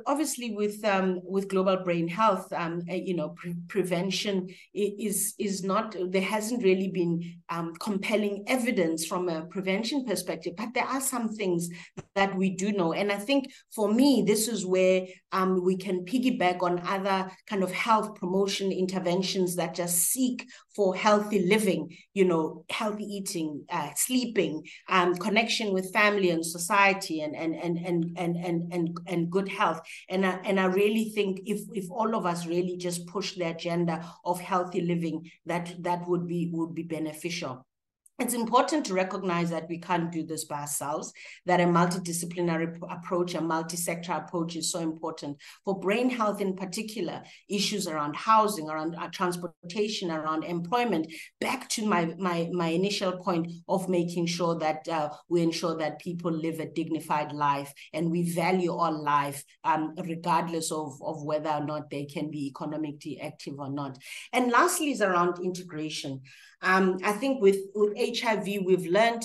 obviously with global brain health, you know, prevention is not, there hasn't really been compelling evidence from a prevention perspective, but there are some things that we do know. And I think for me, this is where we can piggyback on other kind of health promotion interventions that just seek for healthy living, you know, healthy eating, sleeping, connection with family and society, and good health. And I really think if all of us really just push the agenda of healthy living, that would be beneficial. It's important to recognize that we can't do this by ourselves, that a multidisciplinary approach, a multi-sector approach is so important. For brain health in particular, issues around housing, around transportation, around employment, back to my initial point of making sure that we ensure that people live a dignified life and we value all life, regardless of whether or not they can be economically active or not. And lastly is around integration. I think with HIV, we've learned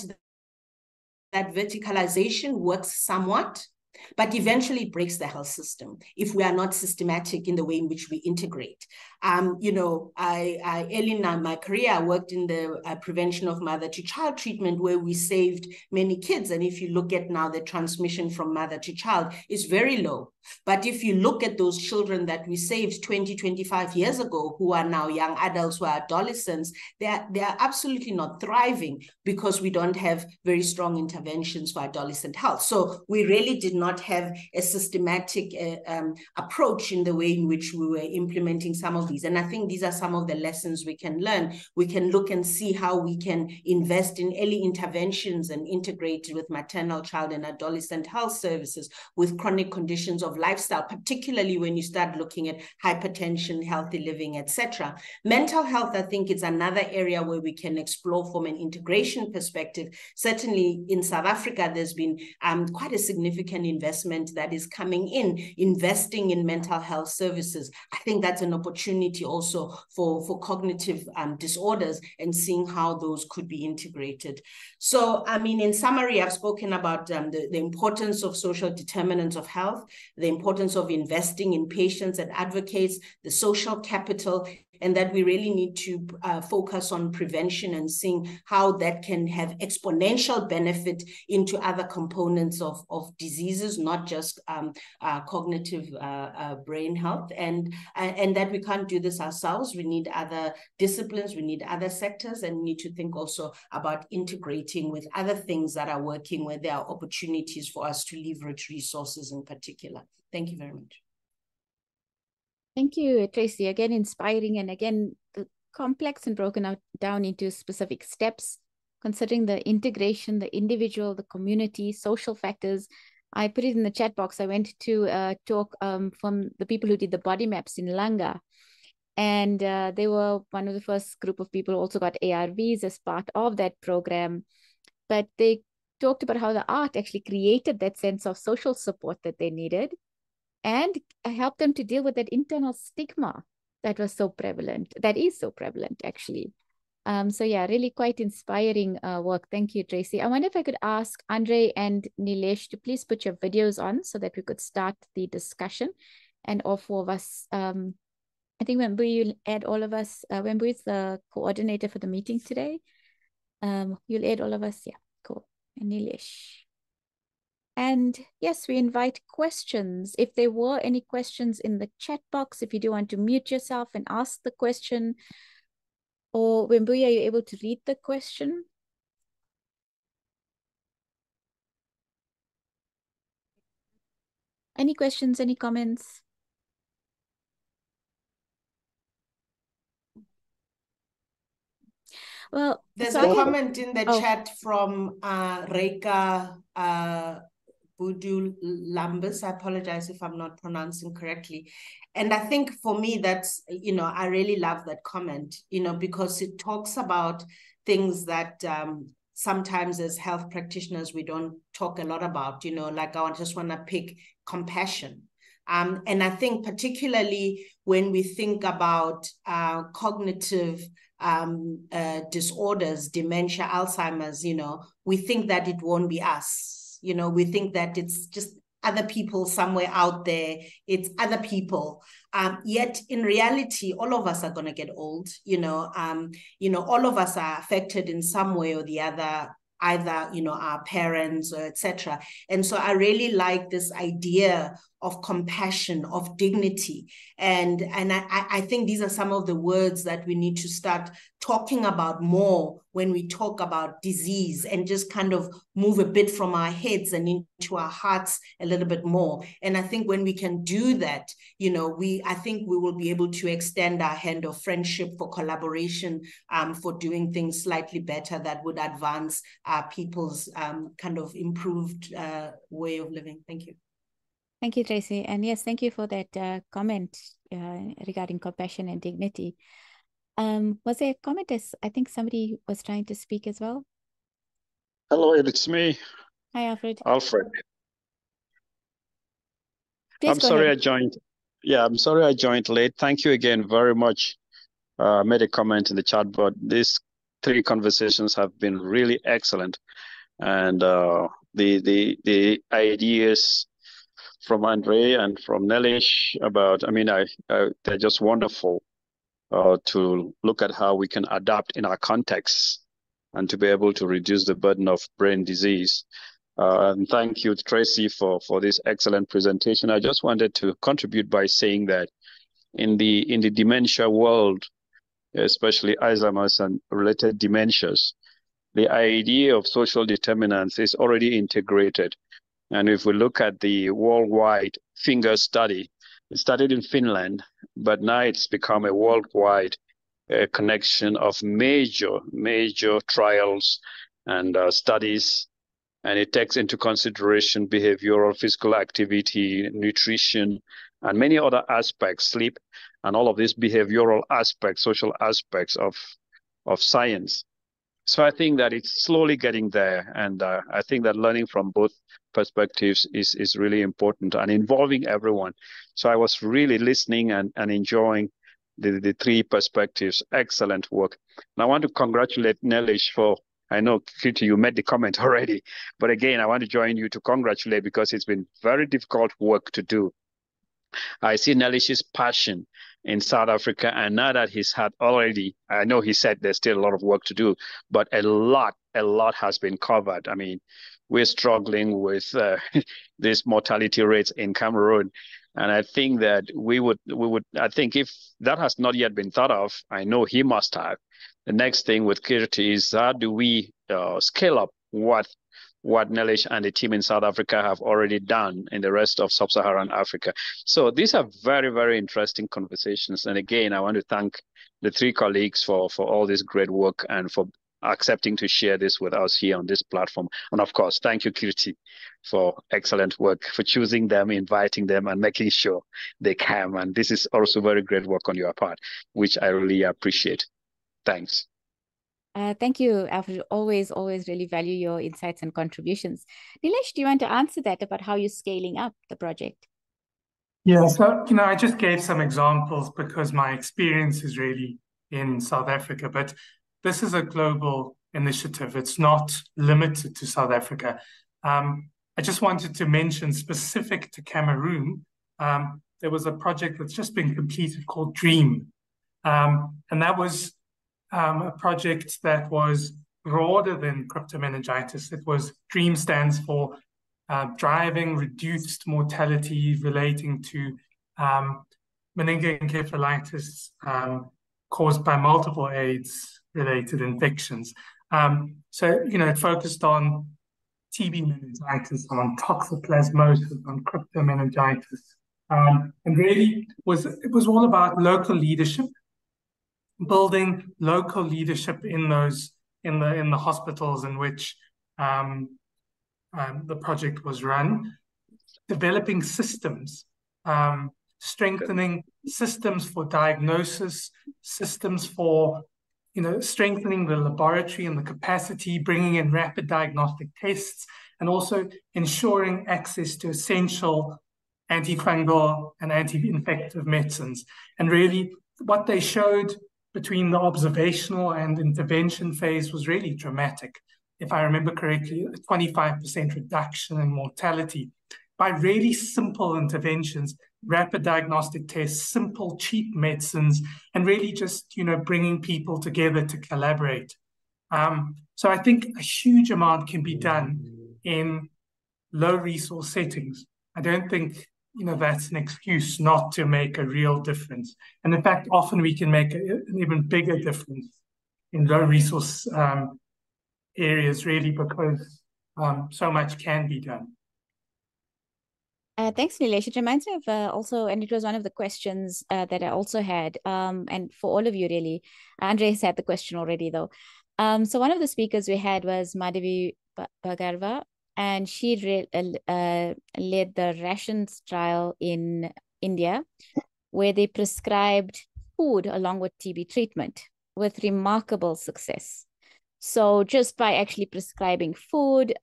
that verticalization works somewhat, but eventually it breaks the health system if we are not systematic in the way in which we integrate. You know, I early in my career, I worked in the prevention of mother-to-child treatment, where we saved many kids. And if you look at now, the transmission from mother to child is very low. But if you look at those children that we saved 20, 25 years ago, who are now young adults, who are adolescents, they are absolutely not thriving because we don't have very strong interventions for adolescent health. So we really did not have a systematic approach in the way in which we were implementing some of these. And I think these are some of the lessons we can learn. We can look and see how we can invest in early interventions and integrate with maternal, child, and adolescent health services, with chronic conditions of lifestyle, particularly when you start looking at hypertension, healthy living, etc. Mental health, I think, is another area where we can explore from an integration perspective. Certainly in South Africa, there's been quite a significant investment that is coming in, investing in mental health services. I think that's an opportunity also for cognitive disorders, and seeing how those could be integrated. So, I mean, in summary, I've spoken about the importance of social determinants of health, the importance of investing in patients and advocates, the social capital, and that we really need to focus on prevention and seeing how that can have exponential benefit into other components of diseases, not just cognitive brain health, and that we can't do this ourselves. We need other disciplines, we need other sectors, and we need to think also about integrating with other things that are working, where there are opportunities for us to leverage resources in particular. Thank you very much. Thank you, Tracey. Again, inspiring, and again, complex and broken out down into specific steps, considering the integration, the individual, the community, social factors. I put it in the chat box. I went to a talk from the people who did the body maps in Langa. And they were one of the first group of people who also got ARVs as part of that program. But they talked about how the art actually created that sense of social support that they needed, and help them to deal with that internal stigma that was so prevalent, that is so prevalent actually. So yeah, really quite inspiring work. Thank you, Tracey. I wonder if I could ask Andre and Nelesh to please put your videos on so that we could start the discussion. And all four of us, I think Wembu, you'll add all of us. Wembu is the coordinator for the meeting today. You'll add all of us, yeah, cool. And Nelesh. And yes, we invite questions. If there were any questions in the chat box, if you do want to mute yourself and ask the question, or Wembuya, are you able to read the question? Any questions, any comments? Well, there's so a comment in the chat from Reika Budu Lambus. I apologize if I'm not pronouncing correctly. And I think for me, that's, you know, I really love that comment, you know, because it talks about things that sometimes as health practitioners, we don't talk a lot about, you know, like I just want to pick compassion. And I think particularly when we think about cognitive disorders, dementia, Alzheimer's, you know, we think that it won't be us. You know, we think that it's just other people somewhere out there. It's other people. Yet in reality, all of us are going to get old. You know, all of us are affected in some way or the other, either, you know, our parents or etc. And so I really like this idea of compassion, of dignity. And I think these are some of the words that we need to start talking about more when we talk about disease, and just kind of move a bit from our heads and into our hearts a little bit more. And I think when we can do that, you know, I think we will be able to extend our hand of friendship, for collaboration, for doing things slightly better that would advance people's kind of improved way of living. Thank you. Thank you, Tracey. And yes, thank you for that comment regarding compassion and dignity. Was there a comment? I think somebody was trying to speak as well. Hello, it's me. Hi, Alfred. Please I'm sorry I joined. Yeah, I'm sorry I joined late. Thank you again very much. I made a comment in the chat, but these 3 conversations have been really excellent. And the ideas from Andre and from Nelesh about, I mean, they're just wonderful to look at how we can adapt in our context and to be able to reduce the burden of brain disease. And thank you, Tracey, for this excellent presentation. I just wanted to contribute by saying that in the dementia world, especially Alzheimer's and related dementias, the idea of social determinants is already integrated. And if we look at the worldwide finger study, it started in Finland, but now it's become a worldwide connection of major trials and studies. And it takes into consideration behavioral, physical activity, nutrition, and many other aspects, sleep, and all of these behavioral aspects, social aspects of science. So I think that it's slowly getting there. And I think that learning from both perspectives is really important and involving everyone. So I was really listening and enjoying the 3 perspectives. Excellent work. And I want to congratulate Nelesh for, I know, Kirti, you made the comment already, but again, I want to join you to congratulate, because it's been very difficult work to do. I see Nelesh's passion in South Africa, and now that he's had already, I know he said there's still a lot of work to do, but a lot has been covered. I mean, we're struggling with these mortality rates in Cameroon. And I think that we would, I think if that has not yet been thought of, I know he must have. The next thing with Kirti is how do we scale up what Nelesh and the team in South Africa have already done in the rest of sub-Saharan Africa. So these are very, very interesting conversations. And again, I want to thank the 3 colleagues for all this great work and for accepting to share this with us here on this platform. And of course, thank you, Kirti, for excellent work, for choosing them, inviting them, and making sure they come. And this is also very great work on your part, which I really appreciate. Thanks. Thank you, Alfred. Always really value your insights and contributions. Nelesh, do you want to answer that about how you're scaling up the project? Yeah, so, you know, I just gave some examples because my experience is really in South Africa, but this is a global initiative. It's not limited to South Africa. I just wanted to mention, specific to Cameroon, there was a project that's just been completed called DREAM. And that was a project that was broader than cryptomeningitis. It was, DREAM stands for driving reduced mortality relating to meningitis caused by multiple AIDS-related infections. So, you know, it focused on TB meningitis, on toxoplasmosis, on cryptomeningitis, and really it was all about local leadership building local leadership in those in the hospitals in which the project was run, developing systems, strengthening systems for diagnosis, systems for strengthening the laboratory and the capacity, bringing in rapid diagnostic tests, and also ensuring access to essential antifungal and anti-infective medicines. And really, what they showed between the observational and intervention phase was really dramatic. If I remember correctly, a 25% reduction in mortality by really simple interventions, rapid diagnostic tests, simple, cheap medicines, and really just, bringing people together to collaborate. So I think a huge amount can be done in low resource settings. I don't think, that's an excuse not to make a real difference. And in fact, often we can make an even bigger difference in low resource areas, really, because so much can be done. Thanks, Nelesh. It reminds me of also, and it was one of the questions that I also had, and for all of you, really. Andre has had the question already, though. So one of the speakers we had was Madhavi Bhagarva, and she led the rations trial in India, where they prescribed food along with TB treatment with remarkable success. So just by actually prescribing food,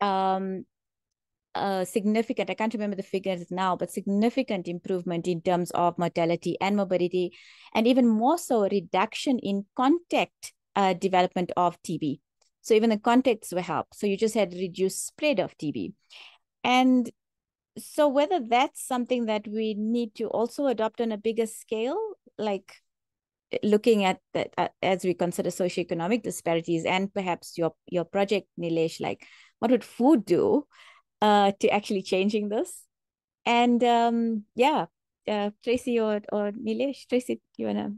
significant, I can't remember the figures now, but significant improvement in terms of mortality and morbidity, and even more so a reduction in contact development of TB. So even the contacts were helped. So you just had reduced spread of TB. And so whether that's something that we need to also adopt on a bigger scale, like looking at that as we consider socioeconomic disparities, and perhaps your project, Nelesh, like what would food do to actually changing this? And Tracey or Nelesh. Tracey, you wanna?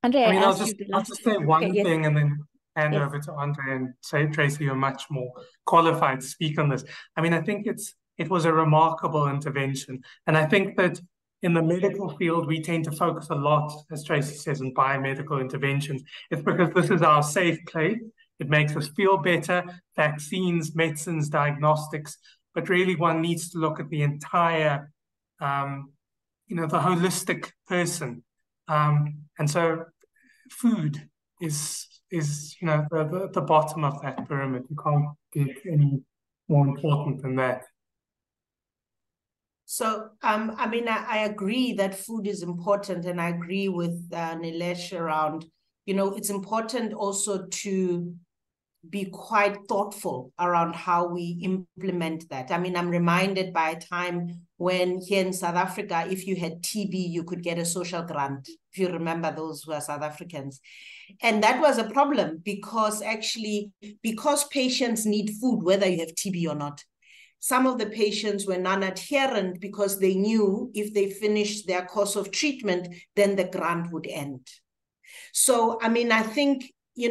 Andre, I'll just say one thing and then hand over to Andre and say, Tracey, you're much more qualified to speak on this. I think it was a remarkable intervention. And I think that in the medical field, we tend to focus a lot, as Tracey says, on biomedical interventions. It's because this is our safe place. It makes us feel better, vaccines, medicines, diagnostics, but really one needs to look at the entire, the holistic person. And so food is the bottom of that pyramid. You can't get any more important than that. So, I agree that food is important, and I agree with Nelesh around, it's important also to be quite thoughtful around how we implement that. I'm reminded by a time when here in South Africa, if you had TB, you could get a social grant, if you remember those who are South Africans. And that was a problem because patients need food, whether you have TB or not. Some of the patients were non-adherent because they knew if they finished their course of treatment, then the grant would end. So, I think, this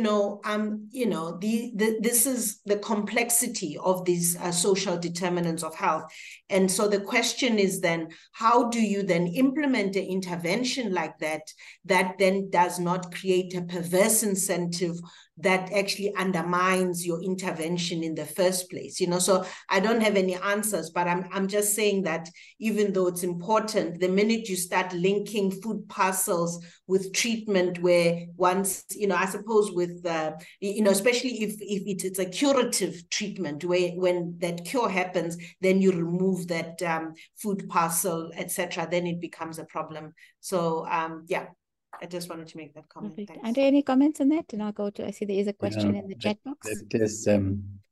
is the complexity of these social determinants of health. And so the question is then, how do you then implement an intervention like that then does not create a perverse incentive that actually undermines your intervention in the first place? So I don't have any answers, but I'm just saying that even though it's important, the minute you start linking food parcels with treatment, where once, I suppose with, especially if it's a curative treatment, when that cure happens, then you remove that food parcel, etc., then it becomes a problem. So, I just wanted to make that comment. Andre, any comments on that? And I'll go to, I see there is a question in the chat box. There's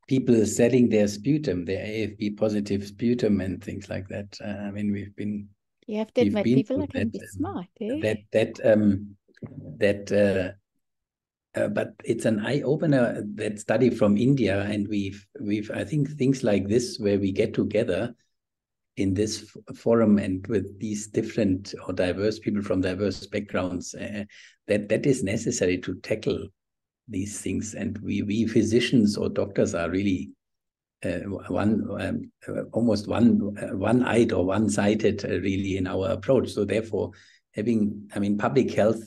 people selling their sputum, their AFB positive sputum and things like that. We've been... You have to admit, people can be smart, eh? But it's an eye-opener, that study from India, and we've I think things like this, where we get together in this forum and with these different or diverse people from diverse backgrounds, that is necessary to tackle these things. And we physicians or doctors are really almost one-eyed or one-sided really in our approach. So therefore, having, public health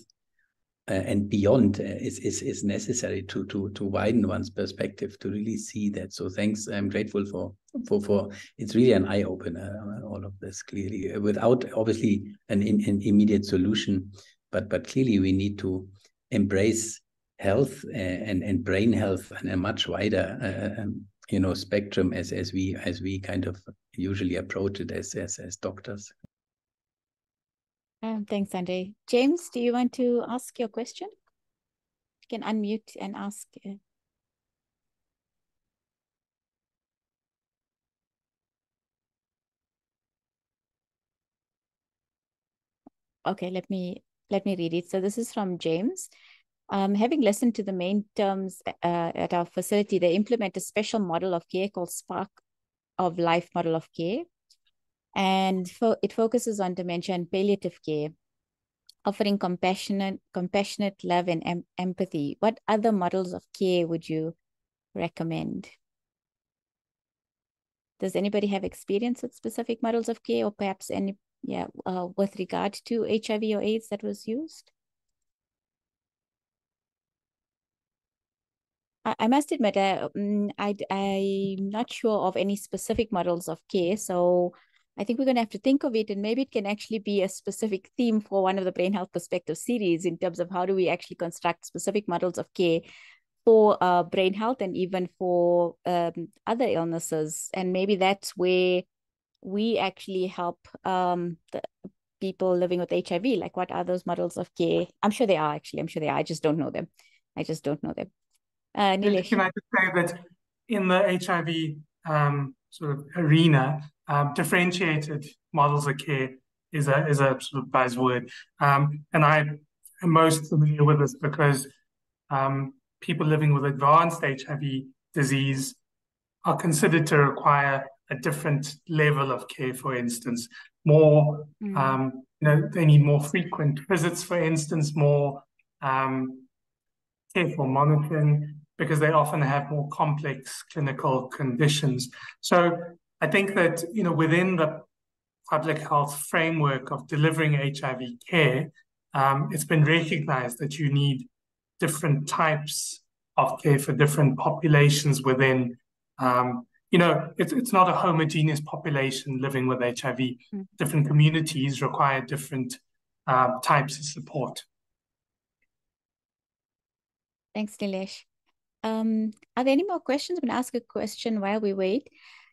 and beyond is necessary to widen one's perspective, to really see that. So thanks, I'm grateful for it's really an eye opener, all of this, clearly, without obviously an immediate solution, but clearly we need to embrace health and brain health in a much wider spectrum as we kind of usually approach it as doctors. Thanks, Andre. James, do you want to ask your question? You can unmute and ask. Okay, let me read it. So this is from James. Having listened to the main terms at our facility, they implement a special model of care called Spark of Life model of care. And it focuses on dementia and palliative care, offering compassionate love and empathy. What other models of care would you recommend? Does anybody have experience with specific models of care, or perhaps any, with regard to HIV or AIDS that was used? I must admit, I'm not sure of any specific models of care, so I think we're going to have to think of it, and maybe it can actually be a specific theme for one of the Brain Health Perspective series in terms of how do we actually construct specific models of care for brain health and even for other illnesses. And maybe that's where we actually help the people living with HIV. Like, what are those models of care? I'm sure they are, actually. I'm sure they are. I just don't know them. Nelesh. Can I just say that in the HIV sort of arena, differentiated models of care is a sort of buzzword. And I am most familiar with this because people living with advanced HIV disease are considered to require a different level of care, for instance. More, they need more frequent visits, for instance, more careful monitoring, because they often have more complex clinical conditions. So I think that, within the public health framework of delivering HIV care, it's been recognized that you need different types of care for different populations within, it's not a homogeneous population living with HIV. Different communities require different types of support. Thanks, Nelesh. Are there any more questions? I'm going to ask a question while we wait.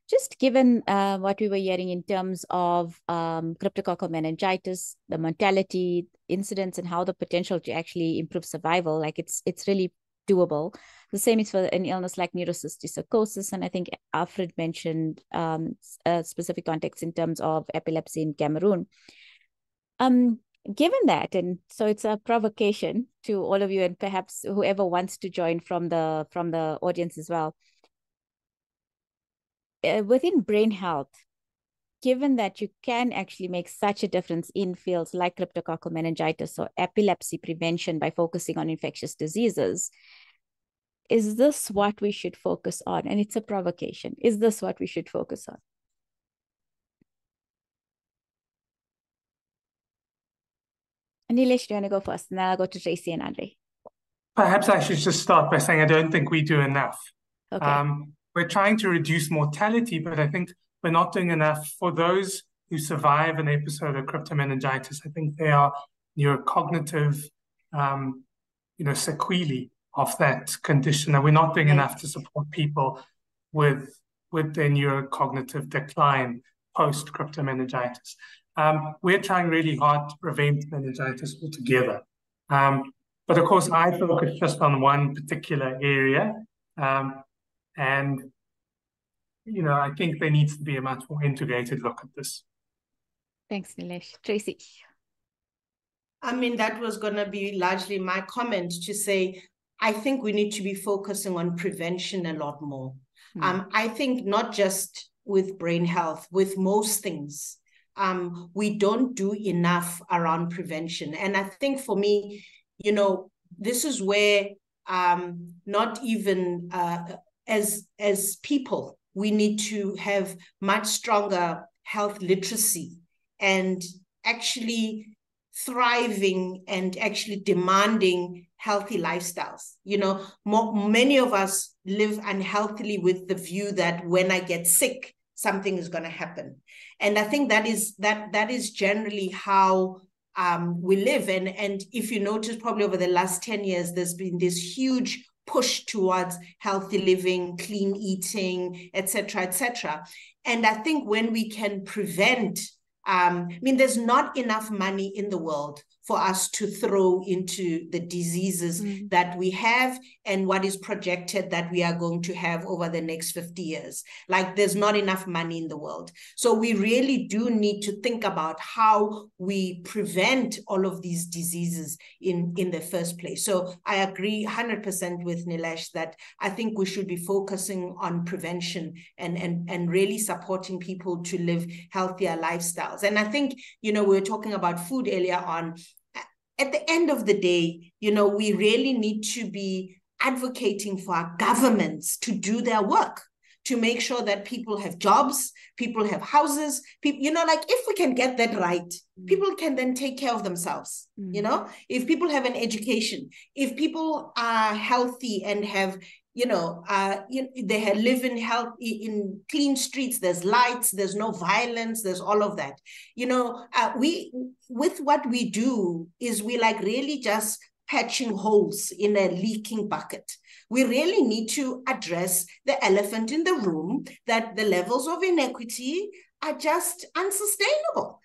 Just given what we were hearing in terms of cryptococcal meningitis, the mortality, incidence, and how the potential to actually improve survival, like it's really doable. The same is for an illness like neurocysticercosis, and I think Alfred mentioned a specific context in terms of epilepsy in Cameroon. Given that, and so it's a provocation to all of you, and perhaps whoever wants to join from the audience as well. Within brain health, given that you can actually make such a difference in fields like cryptococcal meningitis or epilepsy prevention by focusing on infectious diseases, is this what we should focus on? And it's a provocation. Is this what we should focus on? Nelesh, do you want to go first? And then I'll go to Tracey and Andre. Perhaps I should just start by saying I don't think we do enough. Okay. We're trying to reduce mortality, but I think we're not doing enough for those who survive an episode of cryptomeningitis. I think they are neurocognitive, sequelae of that condition, and we're not doing enough to support people with their neurocognitive decline post cryptomeningitis. We're trying really hard to prevent meningitis altogether. But of course, I focus just on one particular area. And, I think there needs to be a much more integrated look at this. Thanks, Nelesh. Tracey. I mean, that was going to be largely my comment to say, I think we need to be focusing on prevention a lot more. I think not just with brain health, with most things, we don't do enough around prevention. And I think for me, this is where not even as people, we need to have much stronger health literacy and actually thriving and actually demanding healthy lifestyles. Many of us live unhealthily with the view that when I get sick, something is going to happen. And I think that is generally how we live. And if you notice, probably over the last 10 years, there's been this huge push towards healthy living, clean eating, et cetera. And I think when we can prevent, there's not enough money in the world for us to throw into the diseases that we have and what is projected that we are going to have over the next 50 years. Like, there's not enough money in the world. So we really do need to think about how we prevent all of these diseases in the first place. So I agree 100% with Nelesh that I think we should be focusing on prevention and really supporting people to live healthier lifestyles. And I think, we were talking about food earlier on. At the end of the day, we really need to be advocating for our governments to do their work, to make sure that people have jobs, people have houses, people, if we can get that right, people can then take care of themselves. If people have an education, if people are healthy and have, they live in health, in clean streets, there's lights, there's no violence, there's all of that. With what we do is we really just patching holes in a leaking bucket. We really need to address the elephant in the room, that the levels of inequity are just unsustainable.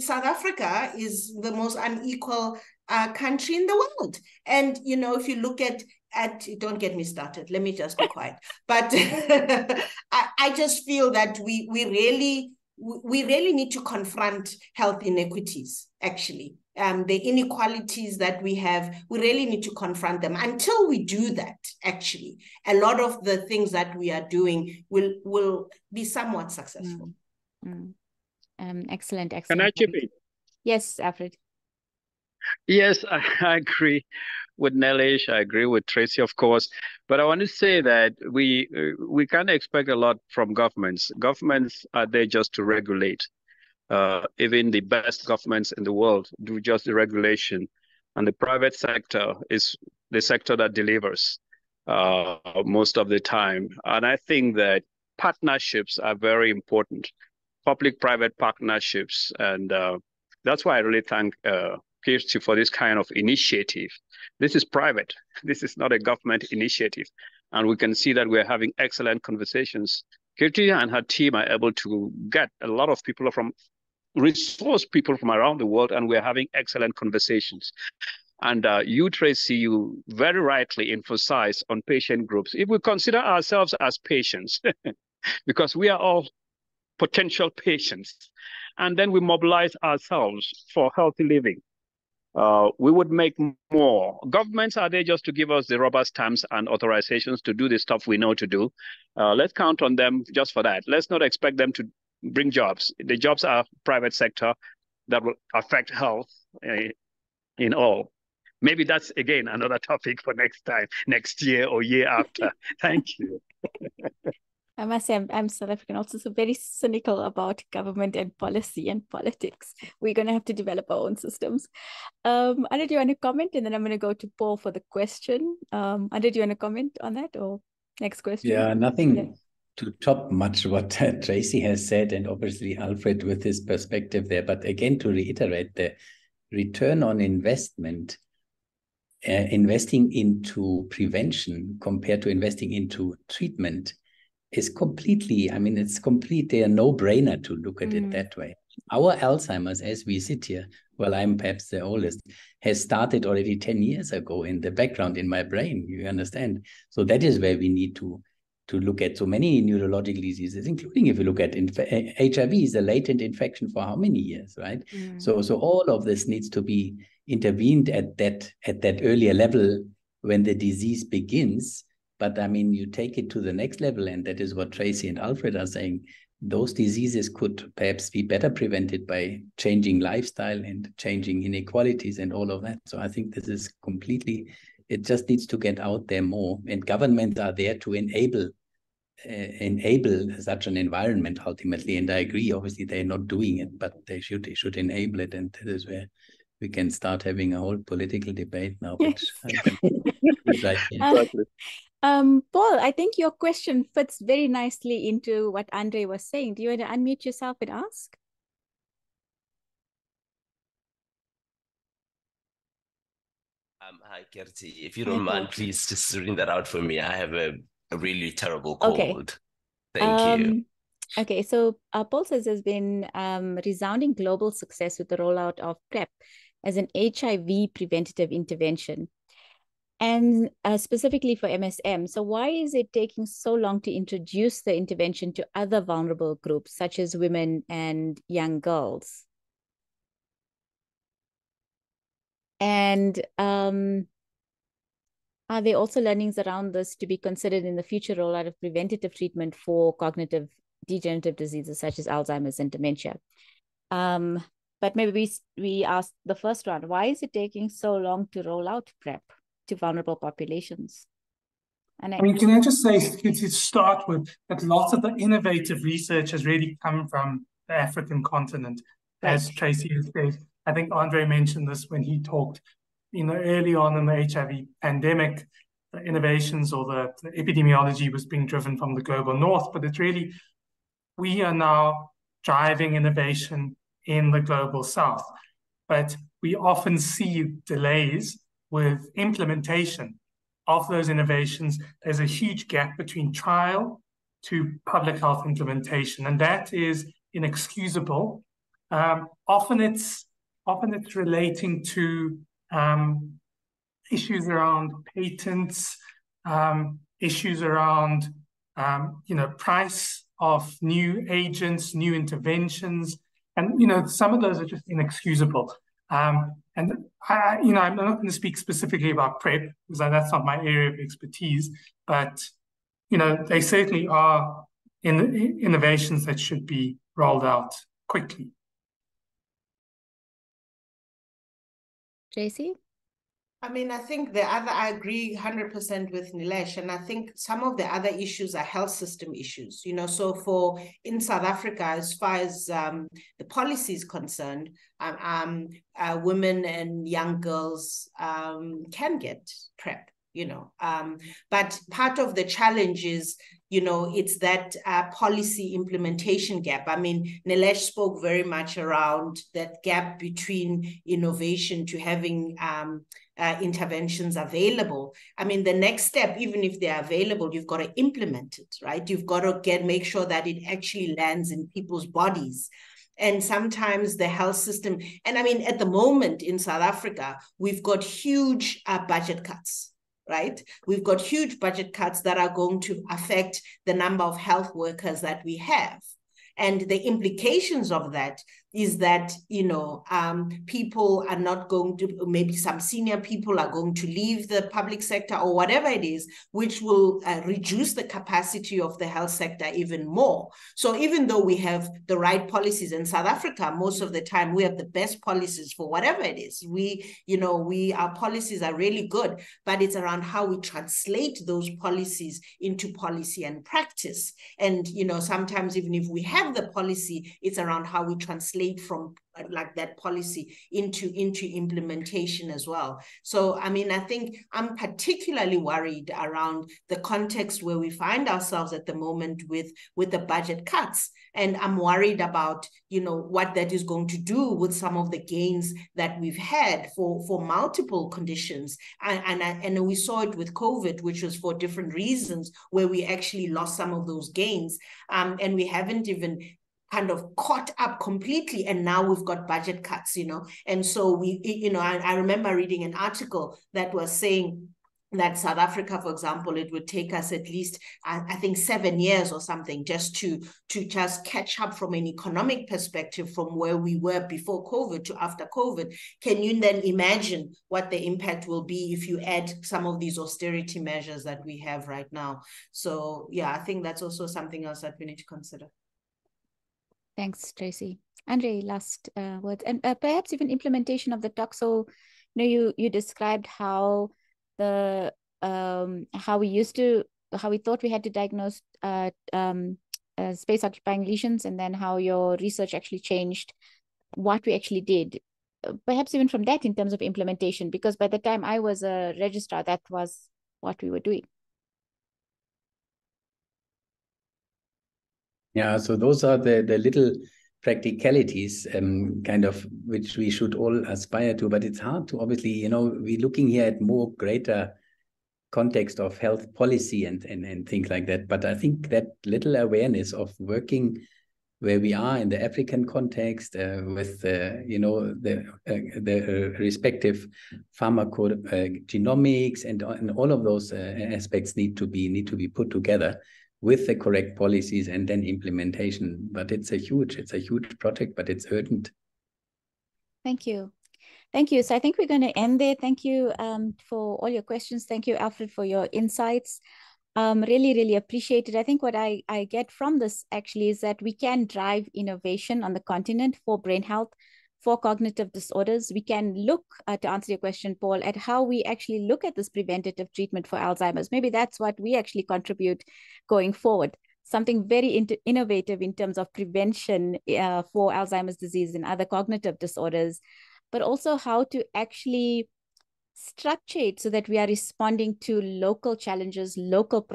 South Africa is the most unequal country in the world. And, if you look at don't get me started, let me just be quiet. But I just feel that we really need to confront health inequities, actually. The inequalities that we have, we really need to confront them. Until we do that, actually, a lot of the things that we are doing will be somewhat successful. Excellent. Can I chip in? Yes, Alfred. Yes, I agree with Nelesh. I agree with Tracey, of course. But I want to say that we can't expect a lot from governments. Governments are there just to regulate. Even the best governments in the world do just the regulation. And the private sector is the sector that delivers most of the time. And I think that partnerships are very important, public-private partnerships. And that's why I really thank Kirti for this kind of initiative. This is private. This is not a government initiative. And we can see that we're having excellent conversations. Kirti and her team are able to get a lot of people resource people from around the world, and we're having excellent conversations. And you, Tracey, you very rightly emphasize on patient groups. If we consider ourselves as patients, because we are all potential patients, and then we mobilize ourselves for healthy living, we would make more. Governments are there just to give us the rubber stamps and authorizations to do the stuff we know to do. Let's count on them just for that. Let's not expect them to bring jobs. The jobs are private sector that will affect health in all. Maybe that's, again, another topic for next time, next year or year after. Thank you. I must say, I'm South African also, so very cynical about government and policy and politics. We're going to have to develop our own systems. Andre, do you want to comment? And then I'm going to go to Paul for the question. Andre, do you want to comment on that, or next question? Yeah, nothing to top much what Tracey has said, and obviously Alfred with his perspective there. But again, to reiterate, the return on investment, investing into prevention compared to investing into treatment is completely, it's completely a no-brainer to look at it that way. Our Alzheimer's, as we sit here, well, I'm perhaps the oldest, has started already 10 years ago in the background in my brain, you understand? So that is where we need to look at so many neurological diseases, including if you look at HIV is a latent infection for how many years, right? So all of this needs to be intervened at that earlier level when the disease begins. But you take it to the next level, and that is what Tracey and Alfred are saying. Those diseases could perhaps be better prevented by changing lifestyle and changing inequalities and all of that. So I think this is completely, it just needs to get out there more. And governments are there to enable such an environment ultimately. And I agree, obviously they're not doing it, but they should enable it. And that is where we can start having a whole political debate now, but Exactly. Paul, I think your question fits very nicely into what Andre was saying. Do you want to unmute yourself and ask? Hi, Kirti. If you don't mind, please just reading that out for me. I have a really terrible cold. Okay. Thank you. Okay, so Paul says there's been resounding global success with the rollout of PrEP as an HIV preventative intervention, and specifically for MSM. So why is it taking so long to introduce the intervention to other vulnerable groups, such as women and young girls? And are there also learnings around this to be considered in the future rollout of preventative treatment for cognitive degenerative diseases such as Alzheimer's and dementia? But maybe we asked the first one, why is it taking so long to roll out PrEP to vulnerable populations? And I mean, can I just say, to start with, that lots of the innovative research has really come from the African continent, as Tracey has said. I think Andre mentioned this when he talked, early on in the HIV pandemic, the innovations or the epidemiology was being driven from the global north, but it's really, we are now driving innovation in the global south. But we often see delays with implementation of those innovations. There's a huge gap between trial to public health implementation, and that is inexcusable. Often it's relating to issues around patents, issues around price of new agents, new interventions, and some of those are just inexcusable. And I'm not going to speak specifically about PrEP because that's not my area of expertise, but they certainly are innovations that should be rolled out quickly. Tracey? I mean, I think I agree 100% with Nelesh, and I think some of the other issues are health system issues, so in South Africa, as far as the policy is concerned, women and young girls can get PrEP, but part of the challenge is, it's that policy implementation gap. I mean, Nelesh spoke very much around that gap between innovation to having interventions available. I mean, the next step, even if they're available, you've got to implement it, right? You've got to make sure that it actually lands in people's bodies. And sometimes the health system, and I mean, at the moment in South Africa, we've got huge budget cuts, right? We've got huge budget cuts that are going to affect the number of health workers that we have. And the implications of that is that, people are not going to, maybe some senior people are going to leave the public sector or whatever it is, which will reduce the capacity of the health sector even more. So even though we have the right policies in South Africa, most of the time we have the best policies for whatever it is. Our policies are really good, but it's around how we translate those policies into policy and practice. And, sometimes even if we have the policy, it's around how we translate from like that policy into implementation as well. So, I mean, I think I'm particularly worried around the context where we find ourselves at the moment with the budget cuts. And I'm worried about, what that is going to do with some of the gains that we've had for multiple conditions. And we saw it with COVID, which was for different reasons, where we actually lost some of those gains. And we haven't even kind of caught up completely, and now we've got budget cuts, and so I remember reading an article that was saying that South Africa, for example, it would take us at least, I think, 7 years or something just to just catch up from an economic perspective from where we were before COVID to after COVID. Can you then imagine what the impact will be if you add some of these austerity measures that we have right now? So yeah, I think that's also something else that we need to consider. Thanks, Tracey. Andre, last words, and perhaps even implementation of the talk. So, you described how how we thought we had to diagnose space occupying lesions, and then how your research actually changed what we actually did. perhaps even from that in terms of implementation, because by the time I was a registrar, that was what we were doing. Yeah, so those are the little practicalities kind of which we should all aspire to, but it's hard to obviously, you know, we're looking here at more greater context of health policy and things like that. But I think that little awareness of working where we are in the African context with you know, the respective pharmacogenomics and all of those aspects need to be put together with the correct policies and then implementation. But it's a huge project, but it's urgent. Thank you. Thank you. So I think we're going to end there. Thank you for all your questions. Thank you, Alfred, for your insights. Really, really appreciate it. I think what I get from this actually is that we can drive innovation on the continent for brain health, for cognitive disorders. We can look, to answer your question, Paul, at how we actually look at this preventative treatment for Alzheimer's. Maybe that's what we actually contribute going forward. Something very innovative in terms of prevention for Alzheimer's disease and other cognitive disorders, but also how to actually structure it so that we are responding to local challenges, local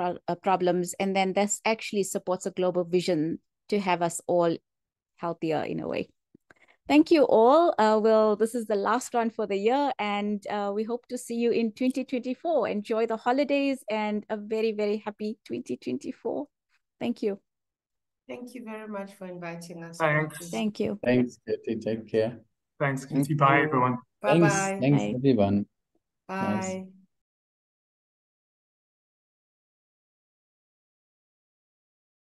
problems, and then this actually supports a global vision to have us all healthier in a way. Thank you all. Well, this is the last one for the year, and we hope to see you in 2024. Enjoy the holidays and a very, very happy 2024. Thank you. Thank you very much for inviting us. Thanks. Thank you. Thanks, Kirti. Take care. Thanks, Kirti. Bye, everyone. Bye-bye. Thanks, Bye. everyone. Bye. Nice.